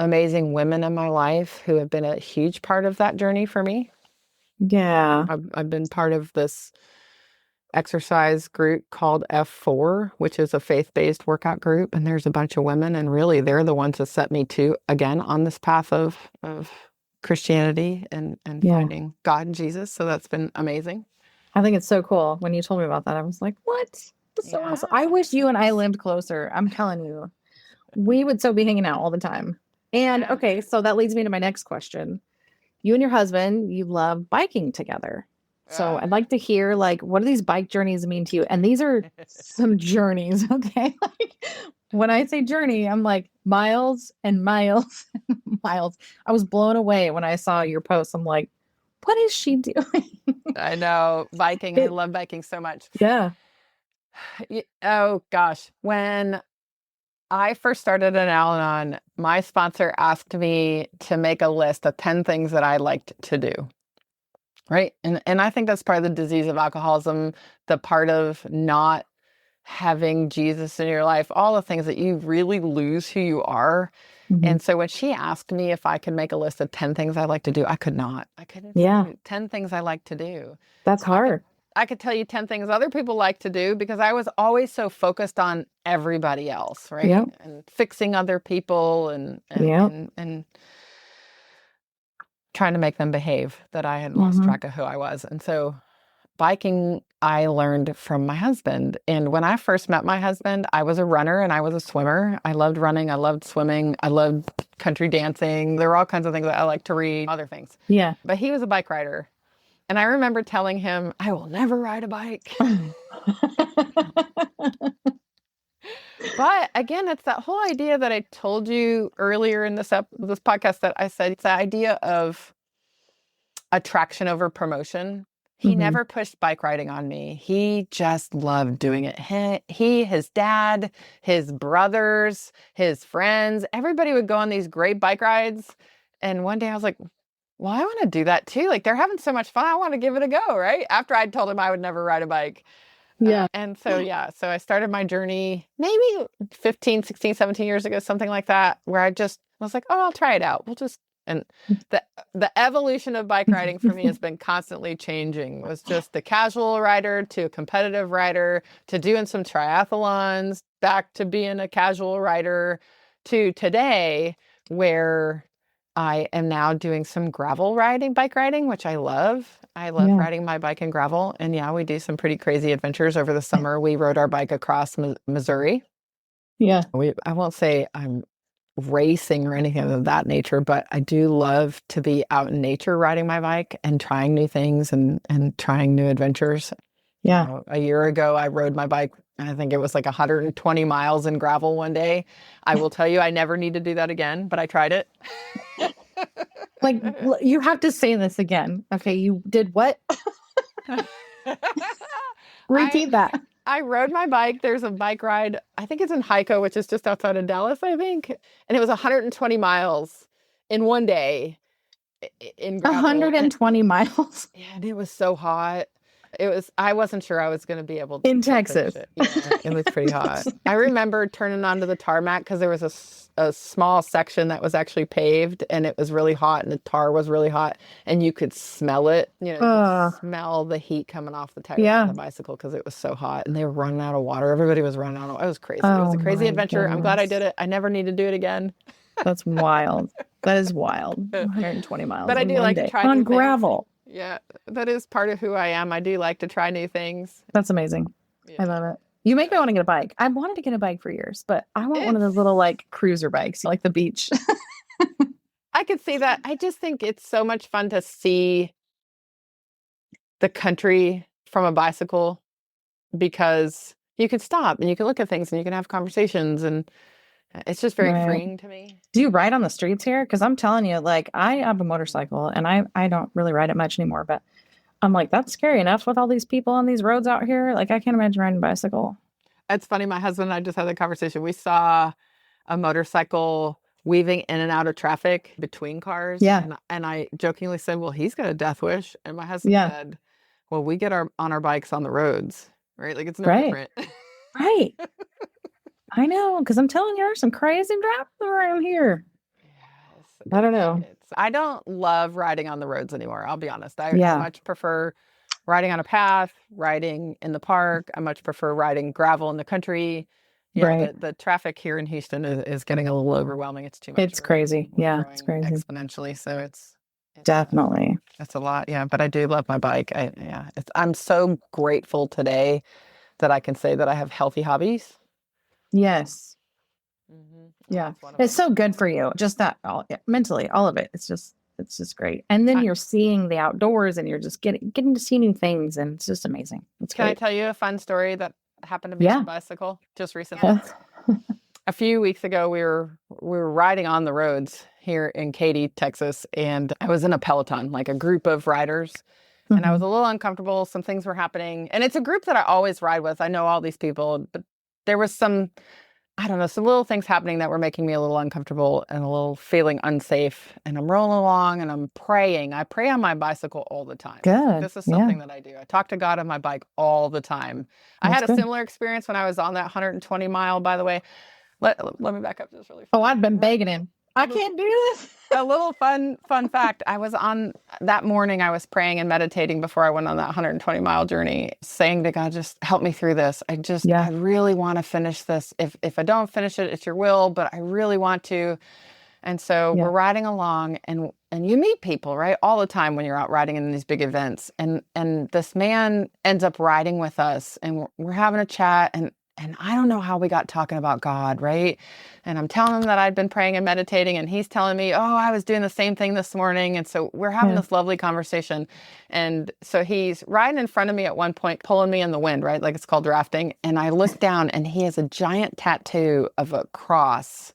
amazing women in my life who have been a huge part of that journey for me. Yeah. I've been part of this exercise group called F4, which is a faith-based workout group, and there's a bunch of women, and really they're the ones that set me again on this path of Christianity and finding God and Jesus. So that's been amazing. I think it's so cool. When you told me about that, I was like, what? That's so awesome. I wish you and I lived closer. I'm telling you, we would so be hanging out all the time. And okay, so that leads me to my next question. You and your husband, you love biking together. So I'd like to hear, like, what do these bike journeys mean to you? And these are some journeys, okay? Like, when I say journey, I'm like miles and miles and miles. I was blown away when I saw your post. I'm like, what is she doing? I know, biking. I love biking so much. Yeah. Oh, gosh. When I first started an Al-Anon, my sponsor asked me to make a list of 10 things that I liked to do. Right. And I think that's part of the disease of alcoholism, the part of not having Jesus in your life, all the things that you really lose who you are. Mm-hmm. And so when she asked me if I could make a list of 10 things I like to do, I could not. I couldn't say 10 things I like to do. That's hard. I could tell you 10 things other people like to do because I was always so focused on everybody else, right? Yep. And fixing other people and trying to make them behave, that I had lost track of who I was. And so biking, I learned from my husband. And when I first met my husband, I was a runner and I was a swimmer. I loved running. I loved swimming. I loved country dancing. There were all kinds of things that I like to read, other things. Yeah. But he was a bike rider. And I remember telling him, I will never ride a bike. But again, it's that whole idea that I told you earlier in this podcast that I said, it's the idea of attraction over promotion. He never pushed bike riding on me. He just loved doing it. His dad, his brothers, his friends, everybody would go on these great bike rides. And one day I was like, well, I want to do that too. Like, they're having so much fun. I want to give it a go, right? After I'd told him I would never ride a bike. Yeah. So I started my journey maybe 15, 16, 17 years ago, something like that, where I just was like, oh, I'll try it out. And the evolution of bike riding for me has been constantly changing. It was just the casual rider to a competitive rider to doing some triathlons, back to being a casual rider to today, where I am now doing some gravel bike riding, which I love. I love riding my bike in gravel. And we do some pretty crazy adventures over the summer. We rode our bike across Missouri. Yeah. I won't say I'm racing or anything of that nature, but I do love to be out in nature riding my bike and trying new things and trying new adventures. Yeah. A year ago, I rode my bike, I think it was like 120 miles in gravel one day. I will tell you, I never need to do that again, but I tried it. Like, you have to say this again. Okay, you did what? Repeat that. I rode my bike. There's a bike ride. I think it's in Hico, which is just outside of Dallas, I think. And it was 120 miles in one day in gravel. 120 miles? Yeah, and it was so hot. I wasn't sure I was going to be able to. In Texas. It was pretty hot. I remember turning onto the tarmac because there was a small section that was actually paved and it was really hot and the tar was really hot and you could smell it. You could smell the heat coming off the tires of the bicycle because it was so hot and they were running out of water. Everybody was running out of water. It was crazy. It was a crazy adventure. Goodness. I'm glad I did it. I never need to do it again. That's wild. That is wild. 120 miles. But I do like to try on gravel. Yeah, that is part of who I am. I do like to try new things. That's amazing. Yeah. I love it. You make me want to get a bike. I wanted to get a bike for years, but I want one of those little like cruiser bikes, like the beach. I could see that. I just think it's so much fun to see the country from a bicycle because you can stop and you can look at things and you can have conversations and it's just very freeing to me. Do you ride on the streets here? Because I'm telling you, like, I have a motorcycle and I don't really ride it much anymore, but I'm like, that's scary enough with all these people on these roads out here. Like, I can't imagine riding a bicycle. It's funny. My husband and I just had a conversation. We saw a motorcycle weaving in and out of traffic between cars. Yeah. And I jokingly said, well, he's got a death wish. And my husband Yeah. said, well, we get on our bikes on the roads, right? Like it's no Right. different. Right. I know, because I'm telling you, there's some crazy drivers around here. Yes, I don't know. I don't love riding on the roads anymore. I'll be honest. I Yeah. much prefer riding on a path, riding in the park. I much prefer riding gravel in the country. Yeah, Right. the traffic here in Houston is getting a little overwhelming. It's too much. It's crazy. We're Yeah, it's growing crazy. exponentially, so it's Definitely. it's a lot. Yeah, but I do love my bike. I'm so grateful today that I can say that I have healthy hobbies. Yes. Yeah, Yeah. It's so good for you. Just that mentally, all of it. It's just great. And then you're seeing the outdoors and you're just getting to see new things, and it's just amazing. It's Can I great. tell you a fun story that happened to me on a bicycle just recently? Yeah. A few weeks ago, we were riding on the roads here in Katy, Texas, and I was in a peloton, like a group of riders, and I was a little uncomfortable. Some things were happening, and it's a group that I always ride with. I know all these people, but there was some, I don't know, some little things happening that were making me a little uncomfortable and a little feeling unsafe. And I'm rolling along and I'm praying. I pray on my bicycle all the time. Good. This is something that I do. I talk to God on my bike all the time. I had a similar experience when I was on that 120 mile, by the way. Let me back up just really fast. Oh, I've been begging him. I can't do this. A little fun fact. I was on that morning, I was praying and meditating before I went on that 120-mile journey, saying to God, just help me through this. I really want to finish this. If I don't finish it, it's your will, but I really want to. And so we're riding along and you meet people, right? All the time when you're out riding in these big events. And this man ends up riding with us and we're having a chat and I don't know how we got talking about God, right? And I'm telling him that I'd been praying and meditating, and he's telling me, oh, I was doing the same thing this morning. And so we're having this lovely conversation. And so he's riding in front of me at one point, pulling me in the wind, right? Like it's called drafting. And I look down and he has a giant tattoo of a cross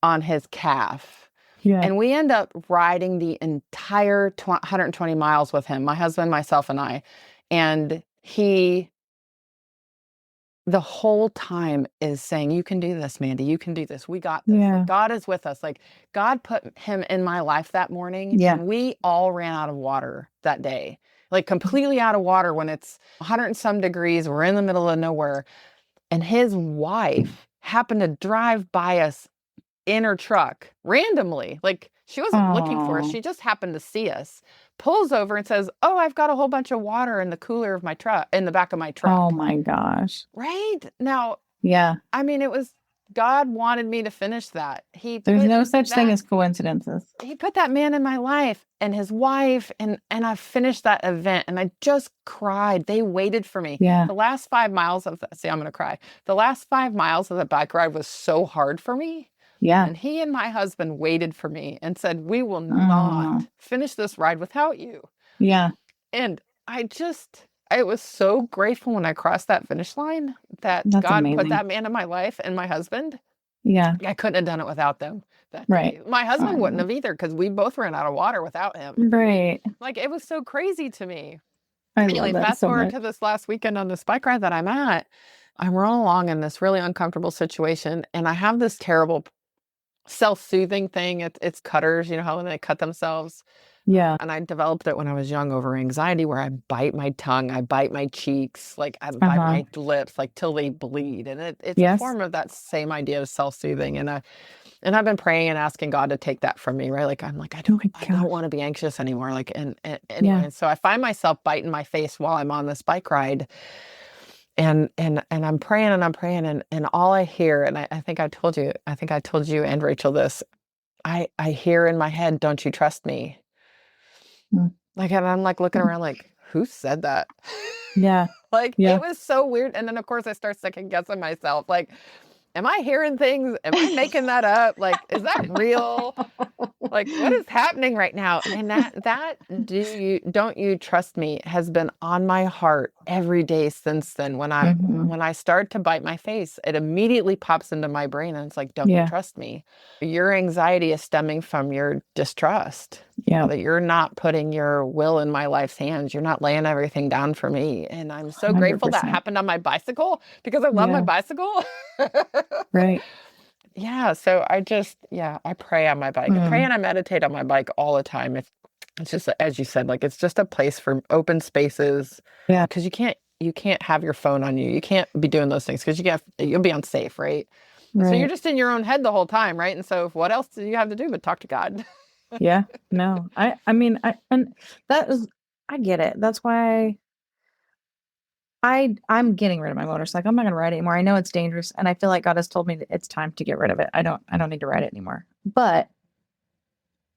on his calf. Yeah. And we end up riding the entire 120 miles with him, my husband, myself, and I. And he the whole time is saying, you can do this, Mandi, you can do this. We got this. Yeah. Like, God is with us. Like God put him in my life that morning. Yeah. And we all ran out of water that day, like completely out of water when it's 100 and some degrees. We're in the middle of nowhere. And his wife happened to drive by us in her truck randomly. Like she wasn't looking for us. She just happened to see us, pulls over and says, oh, I've got a whole bunch of water in the cooler of my truck, in the back of my truck. Oh my gosh. Right? Now, yeah. I mean, it was, God wanted me to finish that. There's no such thing as coincidences. He put that man in my life and his wife, and I finished that event and I just cried. They waited for me. Yeah. The last 5 miles of I'm going to cry. The last 5 miles of the bike ride was so hard for me. Yeah. And he and my husband waited for me and said, we will not finish this ride without you. Yeah. And I was so grateful when I crossed that finish line that That's God amazing. put that man in my life and my husband. Yeah. I couldn't have done it without them. Right. My husband wouldn't have either because we both ran out of water without him. Right. Like it was so crazy to me. Anyway, fast forward to this last weekend on this bike ride that I'm at. I'm rolling along in this really uncomfortable situation and I have this terrible self-soothing thing. It's cutters, you know how when they cut themselves. Yeah. And I developed it when I was young over anxiety where I bite my tongue, I bite my cheeks, like I bite my lips, like till they bleed. And it's a form of that same idea of self-soothing. And I've been praying and asking God to take that from me, right? Like I'm like, I don't want to be anxious anymore. Like and anyway, and so I find myself biting my face while I'm on this bike ride. And I'm praying and all I hear, and I think I told you and Rachel this, I hear in my head, don't you trust me? Like, and I'm like looking around like, who said that? Yeah. It was so weird. And then of course I start second guessing myself. Like, am I hearing things? Am I making that up? Like, is that real? Like, what is happening right now? And that don't you trust me has been on my heart every day since then. When I start to bite my face, it immediately pops into my brain and it's like, don't you trust me? Your anxiety is stemming from your distrust. Yeah. That you're not putting your will in my life's hands. You're not laying everything down for me. And I'm so grateful that happened on my bicycle because I love my bicycle. Right. Yeah. So I pray on my bike. I pray and I meditate on my bike all the time. It's just, as you said, like, it's just a place for open spaces. Yeah. Because you can't have your phone on you. You can't be doing those things because you'll be unsafe, right? And so you're Right. just in your own head the whole time, right? And so what else do you have to do but talk to God? Yeah. No. I mean, and that is, I get it. That's why I'm getting rid of my motorcycle. I'm not going to ride it anymore. I know it's dangerous, and I feel like God has told me that it's time to get rid of it. I don't need to ride it anymore. But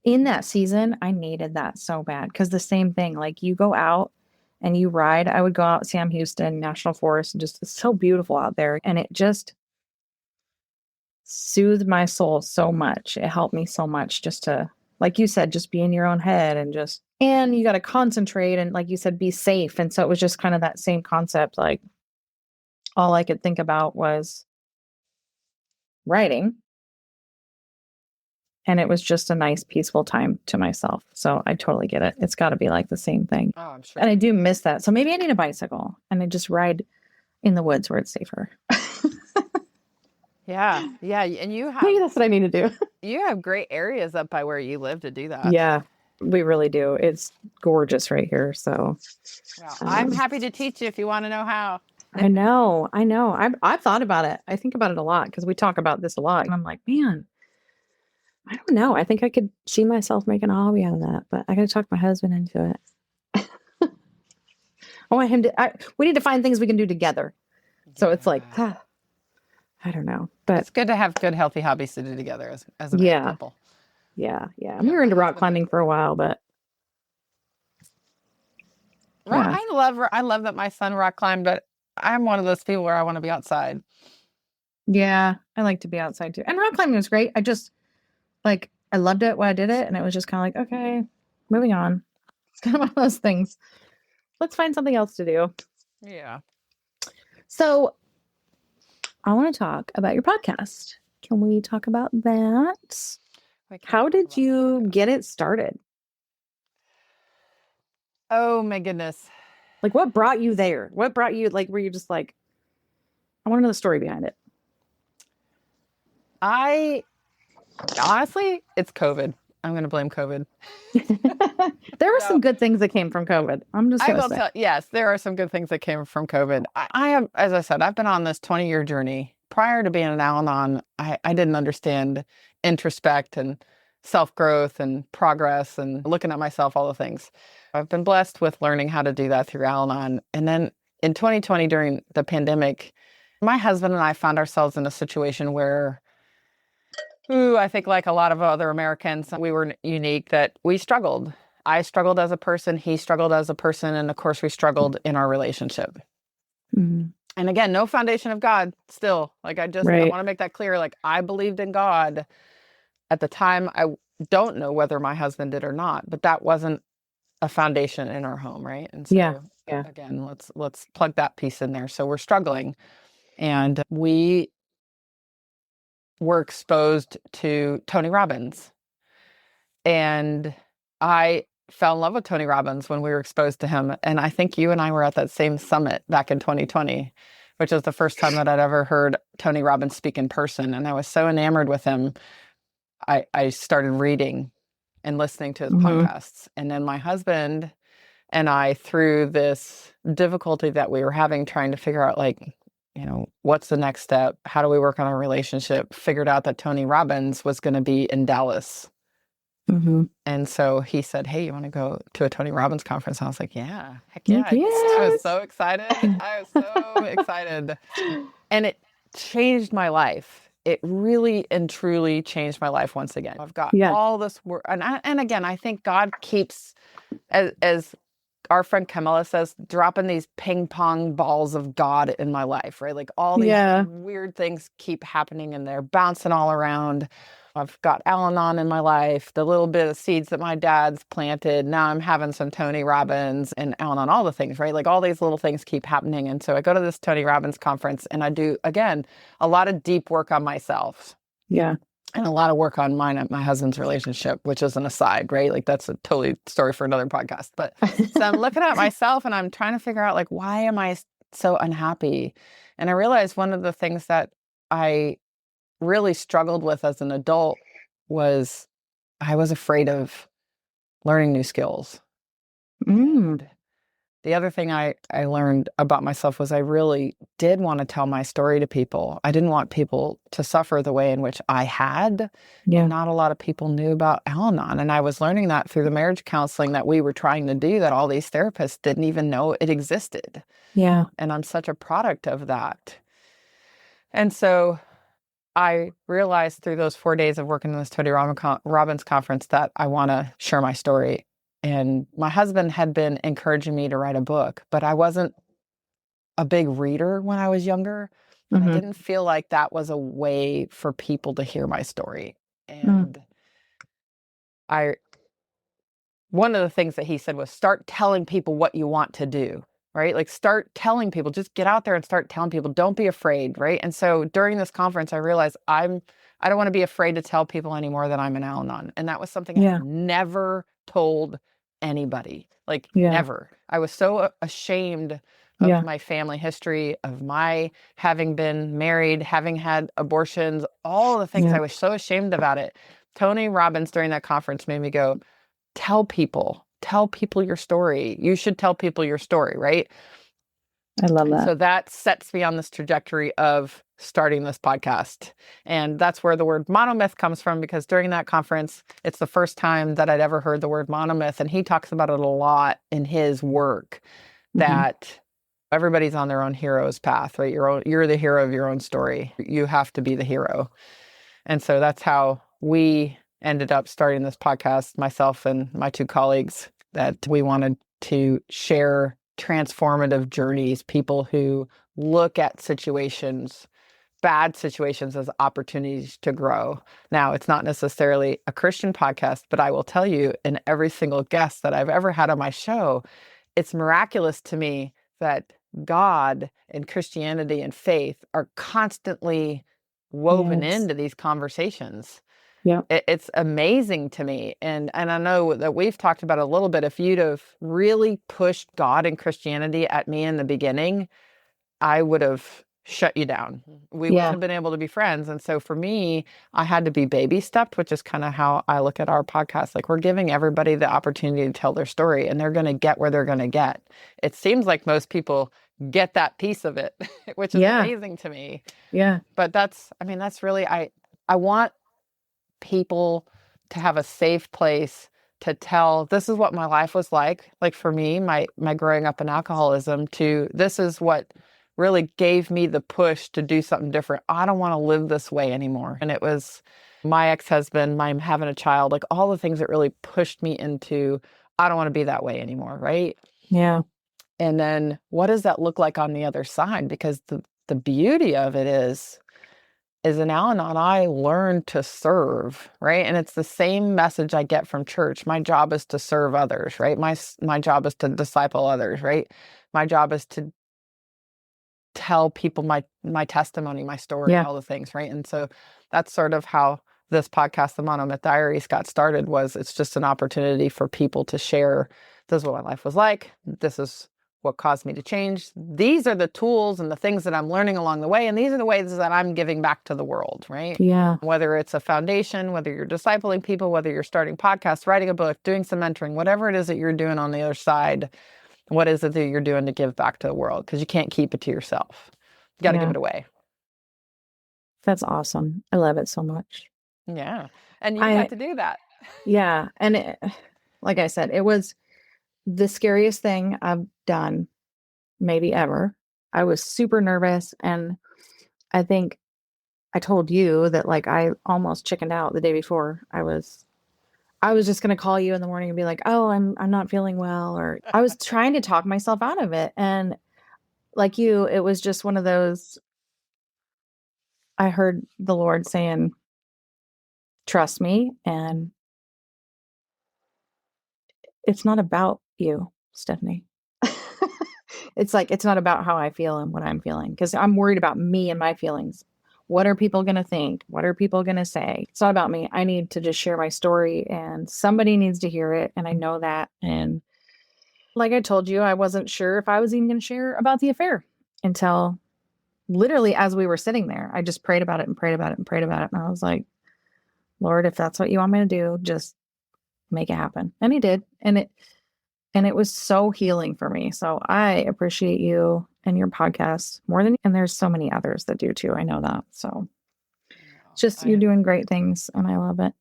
in that season, I needed that so bad because the same thing, like you go out and you ride. I would go out Sam Houston National Forest and just it's so beautiful out there, and it just soothed my soul so much. It helped me so much just to, like you said, just be in your own head and you got to concentrate and, like you said, be safe. And so it was just kind of that same concept. Like all I could think about was writing. And it was just a nice, peaceful time to myself. So I totally get it. It's got to be like the same thing. Oh, I'm sure. And I do miss that. So maybe I need a bicycle and I just ride in the woods where it's safer. Yeah. Yeah. And Maybe that's what I need to do. you have great areas up by where you live to do that. Yeah, we really do. It's gorgeous right here. So Well, I'm happy to teach you if you want to know how. I know. I've thought about it. I think about it a lot because we talk about this a lot. And I'm like, man, I don't know. I think I could see myself making a hobby out of that, but I got to talk my husband into it. I want him to, we need to find things we can do together. So it's like, I don't know, but it's good to have good, healthy hobbies to do together as a married couple. Yeah. And we were into rock climbing for a while, but yeah. I love that my son rock climbed, but I'm one of those people where I want to be outside. Yeah, I like to be outside too. And rock climbing was great. I just like I loved it when I did it, and it was just kind of like, okay, moving on. It's kind of one of those things. Let's find something else to do. Yeah. So I want to talk about your podcast. Can we talk about that? How did you get it started? Oh my goodness. Like what brought you there? What brought you were you just like, I want to know the story behind it. Honestly, it's COVID. I'm going to blame COVID. There were some good things that came from COVID. I'm just going to say. Yes, there are some good things that came from COVID. I have, as I said, I've been on this 20-year journey. Prior to being an Al-Anon, I didn't understand introspect and self-growth and progress and looking at myself, all the things. I've been blessed with learning how to do that through Al-Anon. And then in 2020, during the pandemic, my husband and I found ourselves in a situation where I think like a lot of other Americans, we were unique that we struggled. I struggled as a person, he struggled as a person, and of course we struggled in our relationship. Mm-hmm. And again, no foundation of God still. Like I want to make that clear. Like I believed in God at the time. I don't know whether my husband did or not, but that wasn't a foundation in our home, right? And so again, let's plug that piece in there. So we're struggling, and we were exposed to Tony Robbins. And I fell in love with Tony Robbins when we were exposed to him. And I think you and I were at that same summit back in 2020, which was the first time that I'd ever heard Tony Robbins speak in person. And I was so enamored with him. I started reading and listening to his podcasts. And then my husband and I, through this difficulty that we were having, trying to figure out what's the next step? How do we work on our relationship? Figured out that Tony Robbins was going to be in Dallas. Mm-hmm. And so he said, hey, you want to go to a Tony Robbins conference? I was like, yeah, heck yeah. Yes. I was so excited. And it changed my life. It really and truly changed my life once again. I've got all this work. And again, I think God keeps, as our friend Camilla says, dropping these ping pong balls of God in my life, right? Like all these weird things keep happening and they're bouncing all around. I've got Al-Anon in my life, the little bit of seeds that my dad's planted. Now I'm having some Tony Robbins and Al-Anon, all the things, right? Like all these little things keep happening. And so I go to this Tony Robbins conference and I do, again, a lot of deep work on myself. Yeah. And a lot of work on mine and my husband's relationship, which is an aside, right? Like that's a totally story for another podcast. But so I'm looking at myself and I'm trying to figure out like, why am I so unhappy? And I realized one of the things that I really struggled with as an adult was I was afraid of learning new skills. And the other thing I learned about myself was I really did want to tell my story to people. I didn't want people to suffer the way in which I had. Yeah. And not a lot of people knew about Al-Anon. And I was learning that through the marriage counseling that we were trying to do, that all these therapists didn't even know it existed. Yeah. And I'm such a product of that. And so I realized through those 4 days of working in this Tony Robbins conference that I want to share my story. And my husband had been encouraging me to write a book, but I wasn't a big reader when I was younger. And I didn't feel like that was a way for people to hear my story. And one of the things that he said was start telling people what you want to do, right? Like start telling people, just get out there and start telling people, don't be afraid, right? And so during this conference, I realized I don't want to be afraid to tell people anymore that I'm an Al-Anon. And that was something I had never told anybody, like never. I was so ashamed of my family history, of my having been married, having had abortions, all the things. I was so ashamed about it. Tony Robbins during that conference made me go, tell people your story. You should tell people your story, right? I love that. So that sets me on this trajectory of starting this podcast. And that's where the word monomyth comes from, because during that conference, it's the first time that I'd ever heard the word monomyth. And he talks about it a lot in his work, that everybody's on their own hero's path, right? You're the hero of your own story. You have to be the hero. And so that's how we ended up starting this podcast, myself and my two colleagues, that we wanted to share transformative journeys, people who look at situations, bad situations, as opportunities to grow. Now, it's not necessarily a Christian podcast, but I will tell you, in every single guest that I've ever had on my show, it's miraculous to me that God and Christianity and faith are constantly woven into these conversations. Yeah. It's amazing to me. And I know that we've talked about it a little bit. If you'd have really pushed God and Christianity at me in the beginning, I would have shut you down. We wouldn't have been able to be friends. And so for me, I had to be baby stepped, which is kind of how I look at our podcast. Like, we're giving everybody the opportunity to tell their story, and they're going to get where they're going to get. It seems like most people get that piece of it, which is amazing to me. Yeah. But that's really, I want people to have a safe place to tell, this is what my life was like for me, my growing up in alcoholism, to this is what really gave me the push to do something different. I don't want to live this way anymore. And it was my ex-husband, my having a child, like all the things that really pushed me into, I don't want to be that way anymore, right? Yeah. And then what does that look like on the other side? Because the beauty of it is in Al-Anon, I learned to serve, right? And it's the same message I get from church. My job is to serve others, right? My job is to disciple others, right? My job is to tell people my testimony, my story, all the things, right? And so that's sort of how this podcast, the Monomyth Diaries, got started. Was it's just an opportunity for people to share, this is what my life was like. This is what caused me to change. These are the tools and the things that I'm learning along the way. And these are the ways that I'm giving back to the world, right? Yeah. Whether it's a foundation, whether you're discipling people, whether you're starting podcasts, writing a book, doing some mentoring, whatever it is that you're doing on the other side, what is it that you're doing to give back to the world? Because you can't keep it to yourself. You got to give it away. That's awesome. I love it so much. Yeah. And you got to do that. Yeah. And like I said, it was the scariest thing I've done maybe ever. I was super nervous. And I think I told you that, like, I almost chickened out the day before. I was just going to call you in the morning and be like, oh, I'm not feeling well. Or I was trying to talk myself out of it. And like you, it was just one of those, I heard the Lord saying, trust me. And it's not about you, Stephanie. It's like, it's not about how I feel and what I'm feeling, because I'm worried about me and my feelings. What are people going to think? What are people going to say? It's not about me. I need to just share my story, and somebody needs to hear it. And I know that. And like I told you, I wasn't sure if I was even going to share about the affair until literally, as we were sitting there, I just prayed about it and prayed about it and prayed about it. And I was like, Lord, if that's what you want me to do, just make it happen. And he did. And it was so healing for me. So I appreciate you and your podcast more than, and there's so many others that do too. I know that. So just you're doing great things and I love it.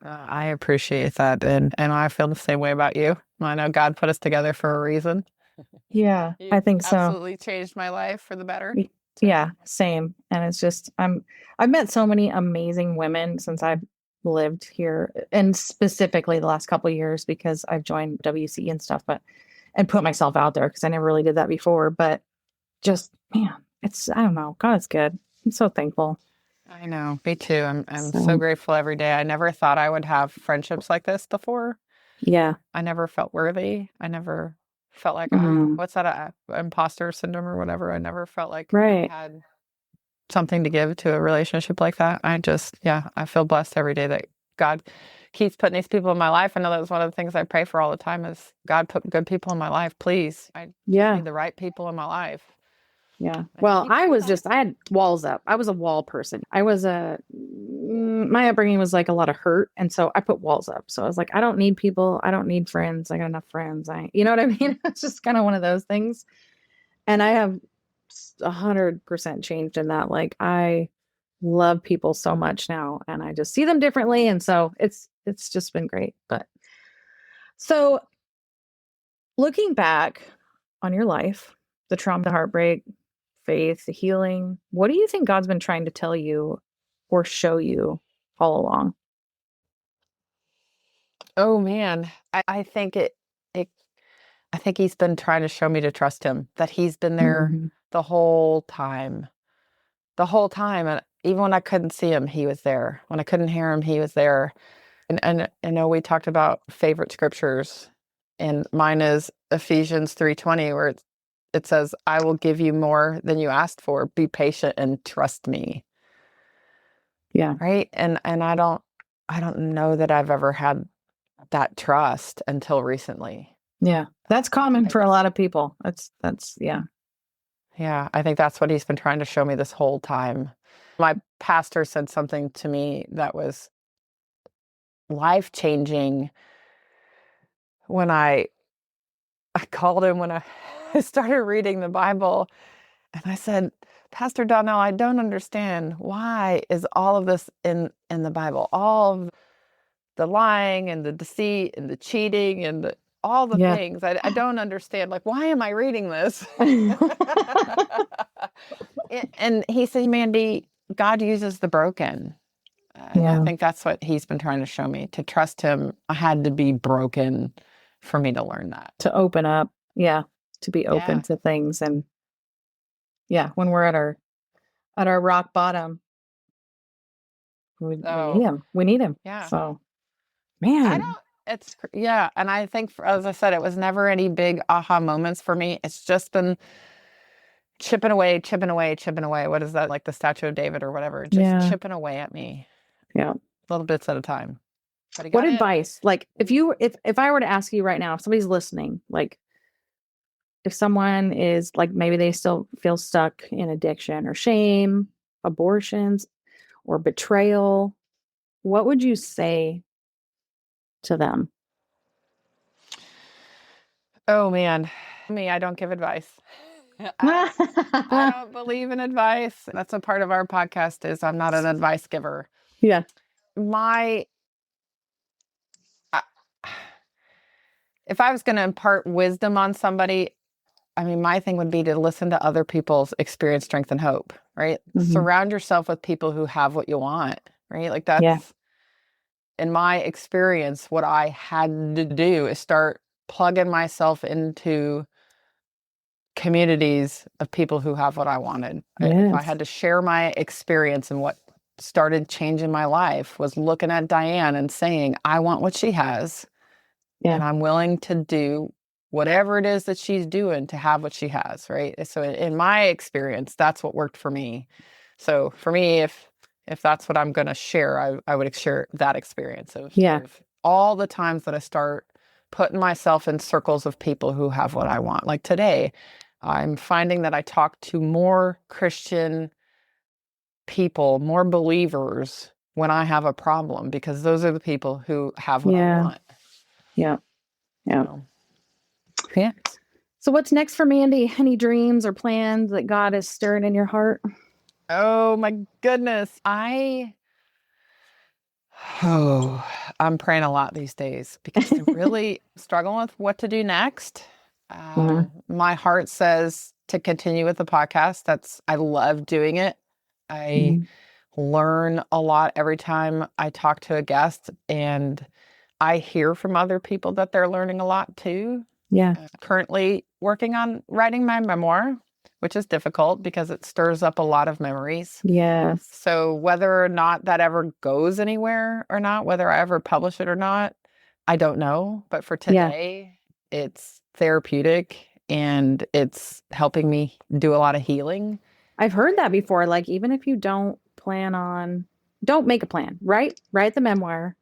I appreciate that. And I feel the same way about you. I know God put us together for a reason. Yeah, I think so. Absolutely changed my life for the better. Yeah, same. And it's just, I've met so many amazing women since I've lived here, and specifically the last couple of years because I've joined WC and stuff, and put myself out there because I never really did that before. But just, man, I don't know. God is good. I'm so thankful. I know. Me too. I'm so grateful every day. I never thought I would have friendships like this before. Yeah. I never felt worthy. I never felt like, what's that, imposter syndrome or whatever. I never felt like I had something to give to a relationship like that. I feel blessed every day that God keeps putting these people in my life. I know that's one of the things I pray for all the time is God put good people in my life, please. I need the right people in my life. Yeah. Well, I had walls up. I was a wall person. My upbringing was like a lot of hurt. And so I put walls up. So I was like, I don't need people. I don't need friends. I got enough friends. You know what I mean? It's just kind of one of those things. And I have 100% changed in that. Like I love people so much now and I just see them differently. And so it's just been great. But so looking back on your life, the trauma, the heartbreak, faith, the healing, what do you think God's been trying to tell you or show you all along? Oh man, I think I think he's been trying to show me to trust him, that he's been there the whole time. The whole time. And even when I couldn't see him, he was there. When I couldn't hear him, he was there. And I know we talked about favorite scriptures, and mine is Ephesians 3:20, where it says, I will give you more than you asked for. Be patient and trust me. Yeah. Right. And I don't know that I've ever had that trust until recently. Yeah. That's common for a lot of people. That's yeah. Yeah. I think that's what he's been trying to show me this whole time. My pastor said something to me that was life-changing when I called him when I started reading the Bible. And I said, Pastor Donnell, I don't understand. Why is all of this in the Bible? All of the lying and the deceit and the cheating and all the things. I don't understand. Like, why am I reading this? And he said, Mandi, God uses the broken. And I think that's what he's been trying to show me. To trust him, I had to be broken for me to learn that. To open up. Yeah. To be open to things. And when we're at our rock bottom, we need him. We need him. Yeah. So, man. And I think, as I said, it was never any big aha moments for me. It's just been chipping away. What is that? Like the Statue of David or whatever. Just chipping away at me. Yeah. Little bits at a time. What advice? Like if I were to ask you right now, if somebody's listening, like if someone is like, maybe they still feel stuck in addiction or shame, abortions or betrayal, what would you say to them? Oh man, I don't give advice. I don't believe in advice. That's a part of our podcast is I'm not an advice giver. Yeah. If I was going to impart wisdom on somebody, I mean, my thing would be to listen to other people's experience, strength, and hope, right? Surround yourself with people who have what you want, right? Like that's, in my experience, what I had to do is start plugging myself into communities of people who have what I wanted. If I had to share my experience, and what started changing my life was looking at Diane and saying, I want what she has. And I'm willing to do whatever it is that she's doing to have what she has, right? So in my experience, that's what worked for me. So for me, if that's what I'm going to share, I would share that experience of all the times that I start putting myself in circles of people who have what I want. Like today, I'm finding that I talk to more Christian people, more believers when I have a problem, because those are the people who have what I want. Yeah. Yeah. So, yeah. So what's next for Mandi? Any dreams or plans that God is stirring in your heart? Oh my goodness. I'm praying a lot these days because I'm really struggling with what to do next. My heart says to continue with the podcast. I love doing it. I learn a lot every time I talk to a guest, and I hear from other people that they're learning a lot too. Yeah. Currently working on writing my memoir, which is difficult because it stirs up a lot of memories. Yes. So whether or not that ever goes anywhere or not, whether I ever publish it or not, I don't know. But for today, it's therapeutic and it's helping me do a lot of healing. I've heard that before. Like, even if you don't make a plan, right? Write the memoir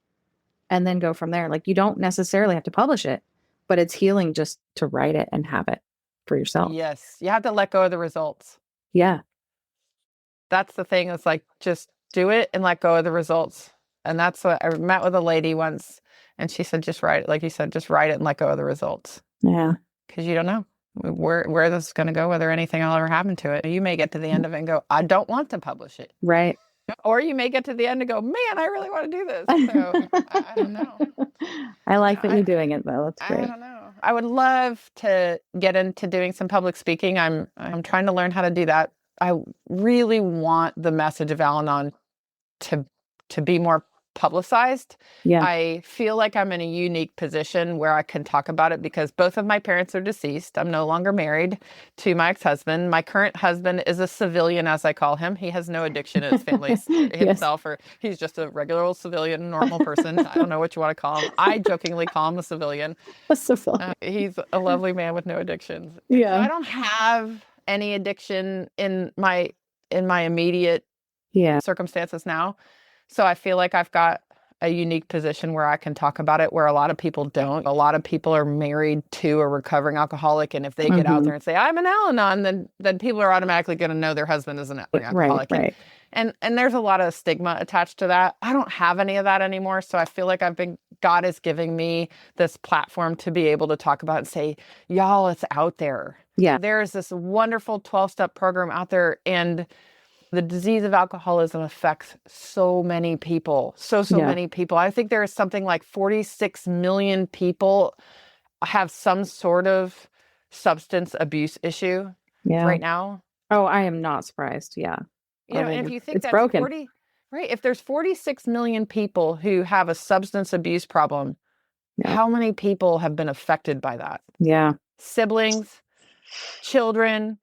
and then go from there. Like, you don't necessarily have to publish it, but it's healing just to write it and have it for yourself. Yes. You have to let go of the results. Yeah. That's the thing. It's like, just do it and let go of the results. And that's what I met with a lady once, and she said, just write it. Like you said, just write it and let go of the results. Yeah. Because you don't know where this is going to go, whether anything will ever happen to it. You may get to the end of it and go, I don't want to publish it. Right. Or you may get to the end and go, man, I really want to do this. So I don't know. I like that you're doing it, though. That's great. I don't know. I would love to get into doing some public speaking. I'm trying to learn how to do that. I really want the message of Al-Anon to be more publicized. Yeah. I feel like I'm in a unique position where I can talk about it because both of my parents are deceased. I'm no longer married to my ex-husband. My current husband is a civilian, as I call him. He has no addiction in his family himself, or he's just a regular old civilian, normal person. I don't know what you want to call him. I jokingly call him a civilian. He's a lovely man with no addictions. Yeah. So I don't have any addiction in my immediate circumstances now. So I feel like I've got a unique position where I can talk about it, where a lot of people don't. A lot of people are married to a recovering alcoholic, and if they get out there and say, I'm an Al-Anon, then people are automatically going to know their husband is an alcoholic. Right. And there's a lot of stigma attached to that. I don't have any of that anymore. So I feel like God is giving me this platform to be able to talk about it and say, y'all, it's out there. Yeah. There's this wonderful 12-step program out there, and the disease of alcoholism affects so many people, so many people. I think there is something like 46 million people have some sort of substance abuse issue right now. Oh, I am not surprised. Yeah. And if you think that's broken. If there's 46 million people who have a substance abuse problem, how many people have been affected by that? Yeah. Siblings, children,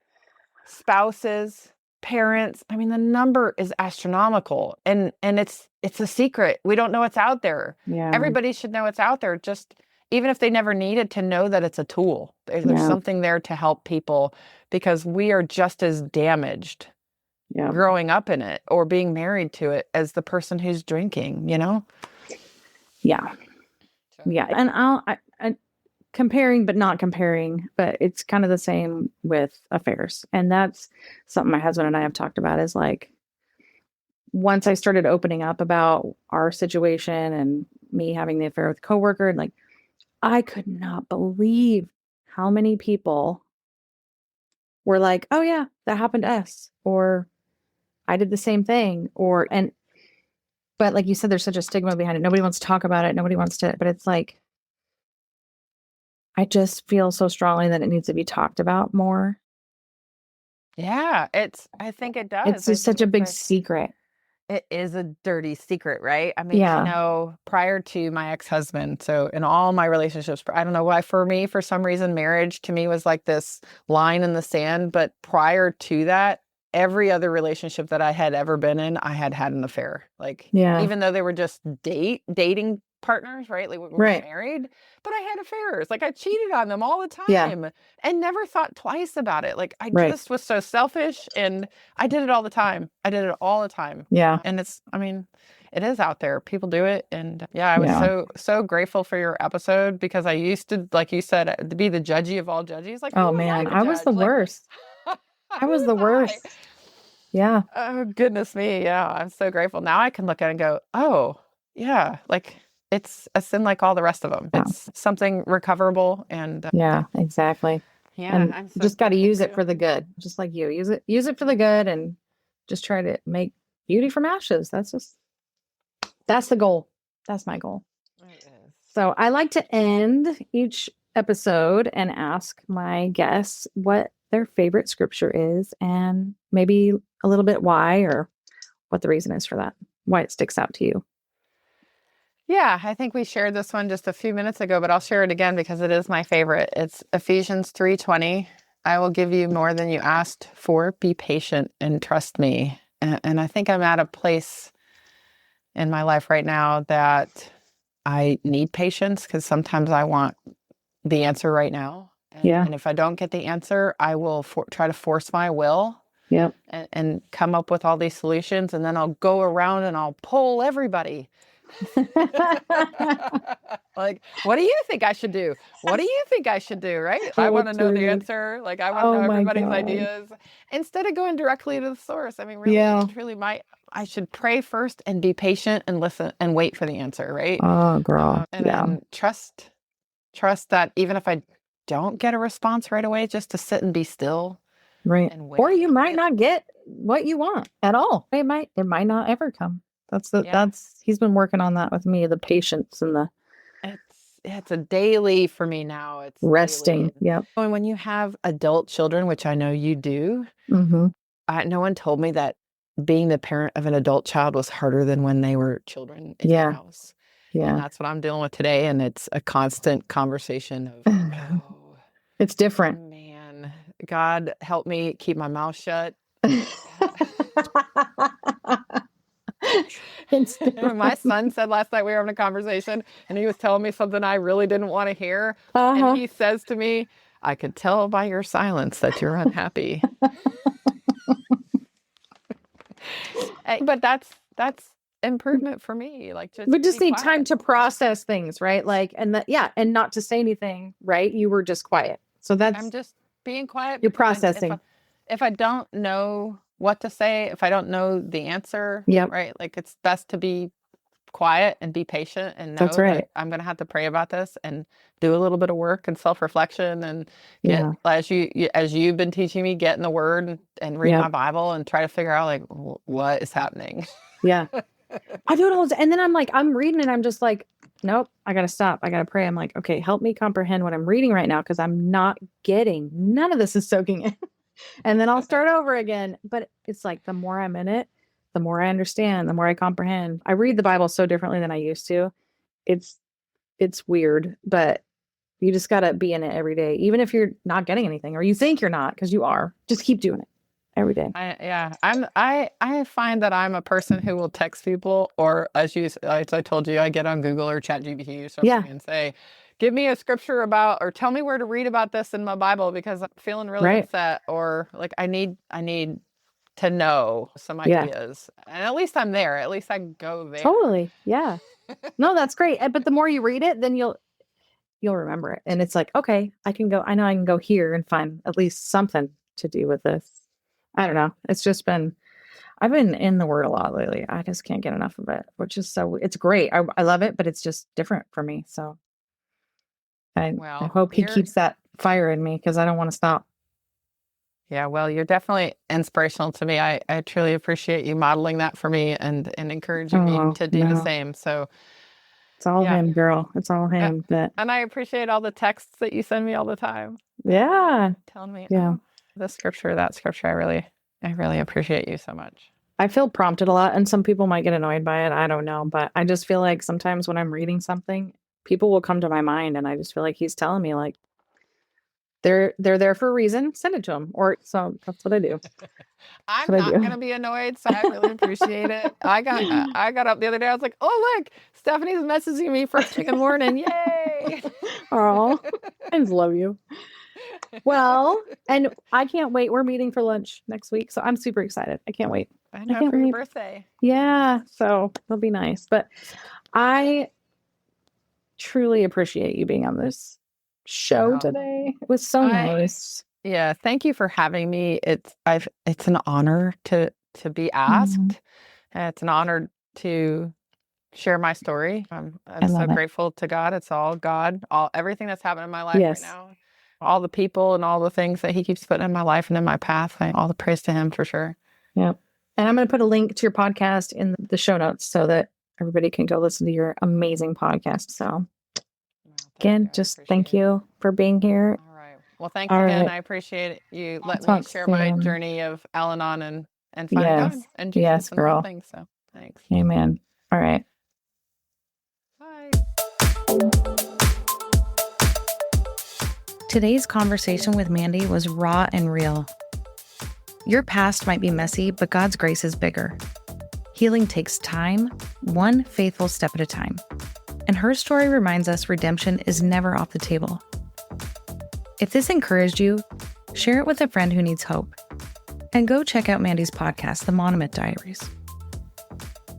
spouses, parents. I mean, the number is astronomical, and it's a secret. We don't know it's out there. Yeah. Everybody should know it's out there. Just even if they never needed to know that it's a tool, there's something there to help people, because we are just as damaged growing up in it or being married to it as the person who's drinking, Yeah. Yeah. And I comparing, but not comparing, but it's kind of the same with affairs. And that's something my husband and I have talked about, is like, once I started opening up about our situation and me having the affair with a coworker, and like, I could not believe how many people were like, oh yeah, that happened to us, or I did the same thing, but like you said, there's such a stigma behind it. Nobody wants to talk about it. Nobody wants to, but it's like, I just feel so strongly that it needs to be talked about more. Yeah, I think it does. It's just such a big secret. It is a dirty secret, right? I mean, prior to my ex-husband, so in all my relationships, I don't know why, for me, for some reason, marriage to me was like this line in the sand. But prior to that, every other relationship that I had ever been in, I had an affair. Like, even though they were just dating partners, right? Like, we were married, but I had affairs. Like, I cheated on them all the time and never thought twice about it. Like, I just was so selfish, and I did it all the time. Yeah. And it is out there. People do it. And yeah, I was Yeah. so grateful for your episode because I used to, like you said, to be the judgy of all judges. Like, Oh who am I man, to I was the judge? Like, worst. I who was the am I? worst. Yeah. Oh, goodness me. Yeah, I'm so grateful. Now I can look at it and go, oh, yeah, like it's a sin like all the rest of them. Yeah. It's something recoverable. And Yeah, exactly. yeah, And I'm so just got to grateful use for it you. for the good, just like you. Use it for the good and just try to make beauty from ashes. That's the goal. That's my goal. It is. So I like to end each episode and ask my guests what their favorite scripture is and maybe a little bit why or what the reason is for that, why it sticks out to you. Yeah, I think we shared this one just a few minutes ago, but I'll share it again because it is my favorite. It's Ephesians 3:20. I will give you more than you asked for. Be patient and trust me. And I think I'm at a place in my life right now that I need patience because sometimes I want the answer right now. Yeah. And if I don't get the answer, I will try to force my will Yep. and come up with all these solutions. And then I'll go around and I'll poll everybody. Like, what do you think I should do? What do you think I should do? Right? I want to know the answer. Like, I want to Oh know my everybody's God. ideas instead of going directly to the source. I mean, really, Yeah. truly, I should pray first and be patient and listen and wait for the answer. Right? Oh, girl. And Yeah. then trust that even if I don't get a response right away, just to sit and be still Right. and Or you wait. might not get what you want at all. It might not ever come. Yeah. He's been working on that with me, the patience and the It's a daily for me now. It's resting. daily. Yep. And when you have adult children, which I know you do, Mm-hmm. no one told me that being the parent of an adult child was harder than when they were children in your house. And Yeah. that's what I'm dealing with today. And it's a constant conversation of, oh, It's different. man, God help me keep my mouth shut. My son said last night we were having a conversation and he was telling me something I really didn't want to hear. And he says to me, I could tell by your silence that you're unhappy. But that's improvement for me. Like, We just need quiet. time to process things, right? Like, and not to say anything, right? You were just quiet. So I'm just being quiet. You're processing. If I don't know what to say, if I don't know the answer, Yep. right? Like, it's best to be quiet and be patient and know That's right. that I'm going to have to pray about this and do a little bit of work and self-reflection and get, as you've been teaching me, get in the word and read my Bible and try to figure out like what is happening. Yeah. I do it all the time. And then I'm reading and I'm just like, nope, I got to stop. I got to pray. I'm like, okay, help me comprehend what I'm reading right now. Cause I'm not getting, none of this is soaking in. And then I'll start over again. But it's like, the more I'm in it, the more I understand, the more I comprehend. I read the Bible so differently than I used to. It's weird, but you just got to be in it every day. Even if you're not getting anything or you think you're not, cause you are, just keep doing it every day. I find that I'm a person who will text people, or as I told you, I get on Google or ChatGPT or something and say, give me a scripture about, or tell me where to read about this in my Bible because I'm feeling really upset, or like I need to know some ideas. And at least I'm there. At least I can go there. Totally. Yeah. No, that's great. But the more you read it, then you'll remember it. And it's like, okay, I know I can go here and find at least something to do with this. I don't know. It's just I've been in the word a lot lately. I just can't get enough of it, which is it's great. I love it, but it's just different for me. So I hope he keeps that fire in me because I don't want to stop. Yeah, well, you're definitely inspirational to me. I truly appreciate you modeling that for me and encouraging me to do the same. So it's all him, girl. It's all him. And I appreciate all the texts that you send me all the time. Yeah. Telling me, this scripture, that scripture. I really appreciate you so much. I feel prompted a lot, and some people might get annoyed by it. I don't know, but I just feel like sometimes when I'm reading something, people will come to my mind, and I just feel like he's telling me like they're there for a reason. Send it to them, so that's what I do. I'm not going to be annoyed, so I really appreciate it. I got up the other day. I was like, oh, look, Stephanie's messaging me first thing in the morning. Yay. Oh, I just love you. Well, and I can't wait. We're meeting for lunch next week, so I'm super excited. I can't wait. I I know can't for your wait. birthday. Yeah, so it'll be nice. But I truly appreciate you being on this show Wow. today. It was so nice. Yeah, thank you for having me. It's an honor to be Mhm. asked. It's an honor to share my story. I'm so love it. grateful to God. It's all God. Everything that's happened in my life right Yes. now. All the people and all the things that he keeps putting in my life and in my path. All the praise to him for sure. Yep. And I'm going to put a link to your podcast in the show notes so that everybody can go listen to your amazing podcast. So again, just thank you for being here. All right. Well, thanks All again. right. I appreciate you letting me Talk share my soon. journey of Al-Anon and finding God Yes. and Jesus Yes, and all girl. things. So thanks. Amen. All right. Bye. Today's conversation with Mandi was raw and real. Your past might be messy, but God's grace is bigger. Healing takes time, one faithful step at a time. And her story reminds us redemption is never off the table. If this encouraged you, share it with a friend who needs hope. And go check out Mandi's podcast, The Monomyth Diaries.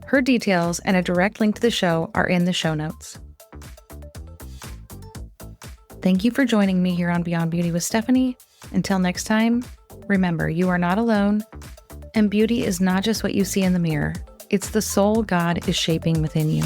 Her details and a direct link to the show are in the show notes. Thank you for joining me here on Beyond Beauty with Stephanie. Until next time, remember, you are not alone, and beauty is not just what you see in the mirror. It's the soul God is shaping within you.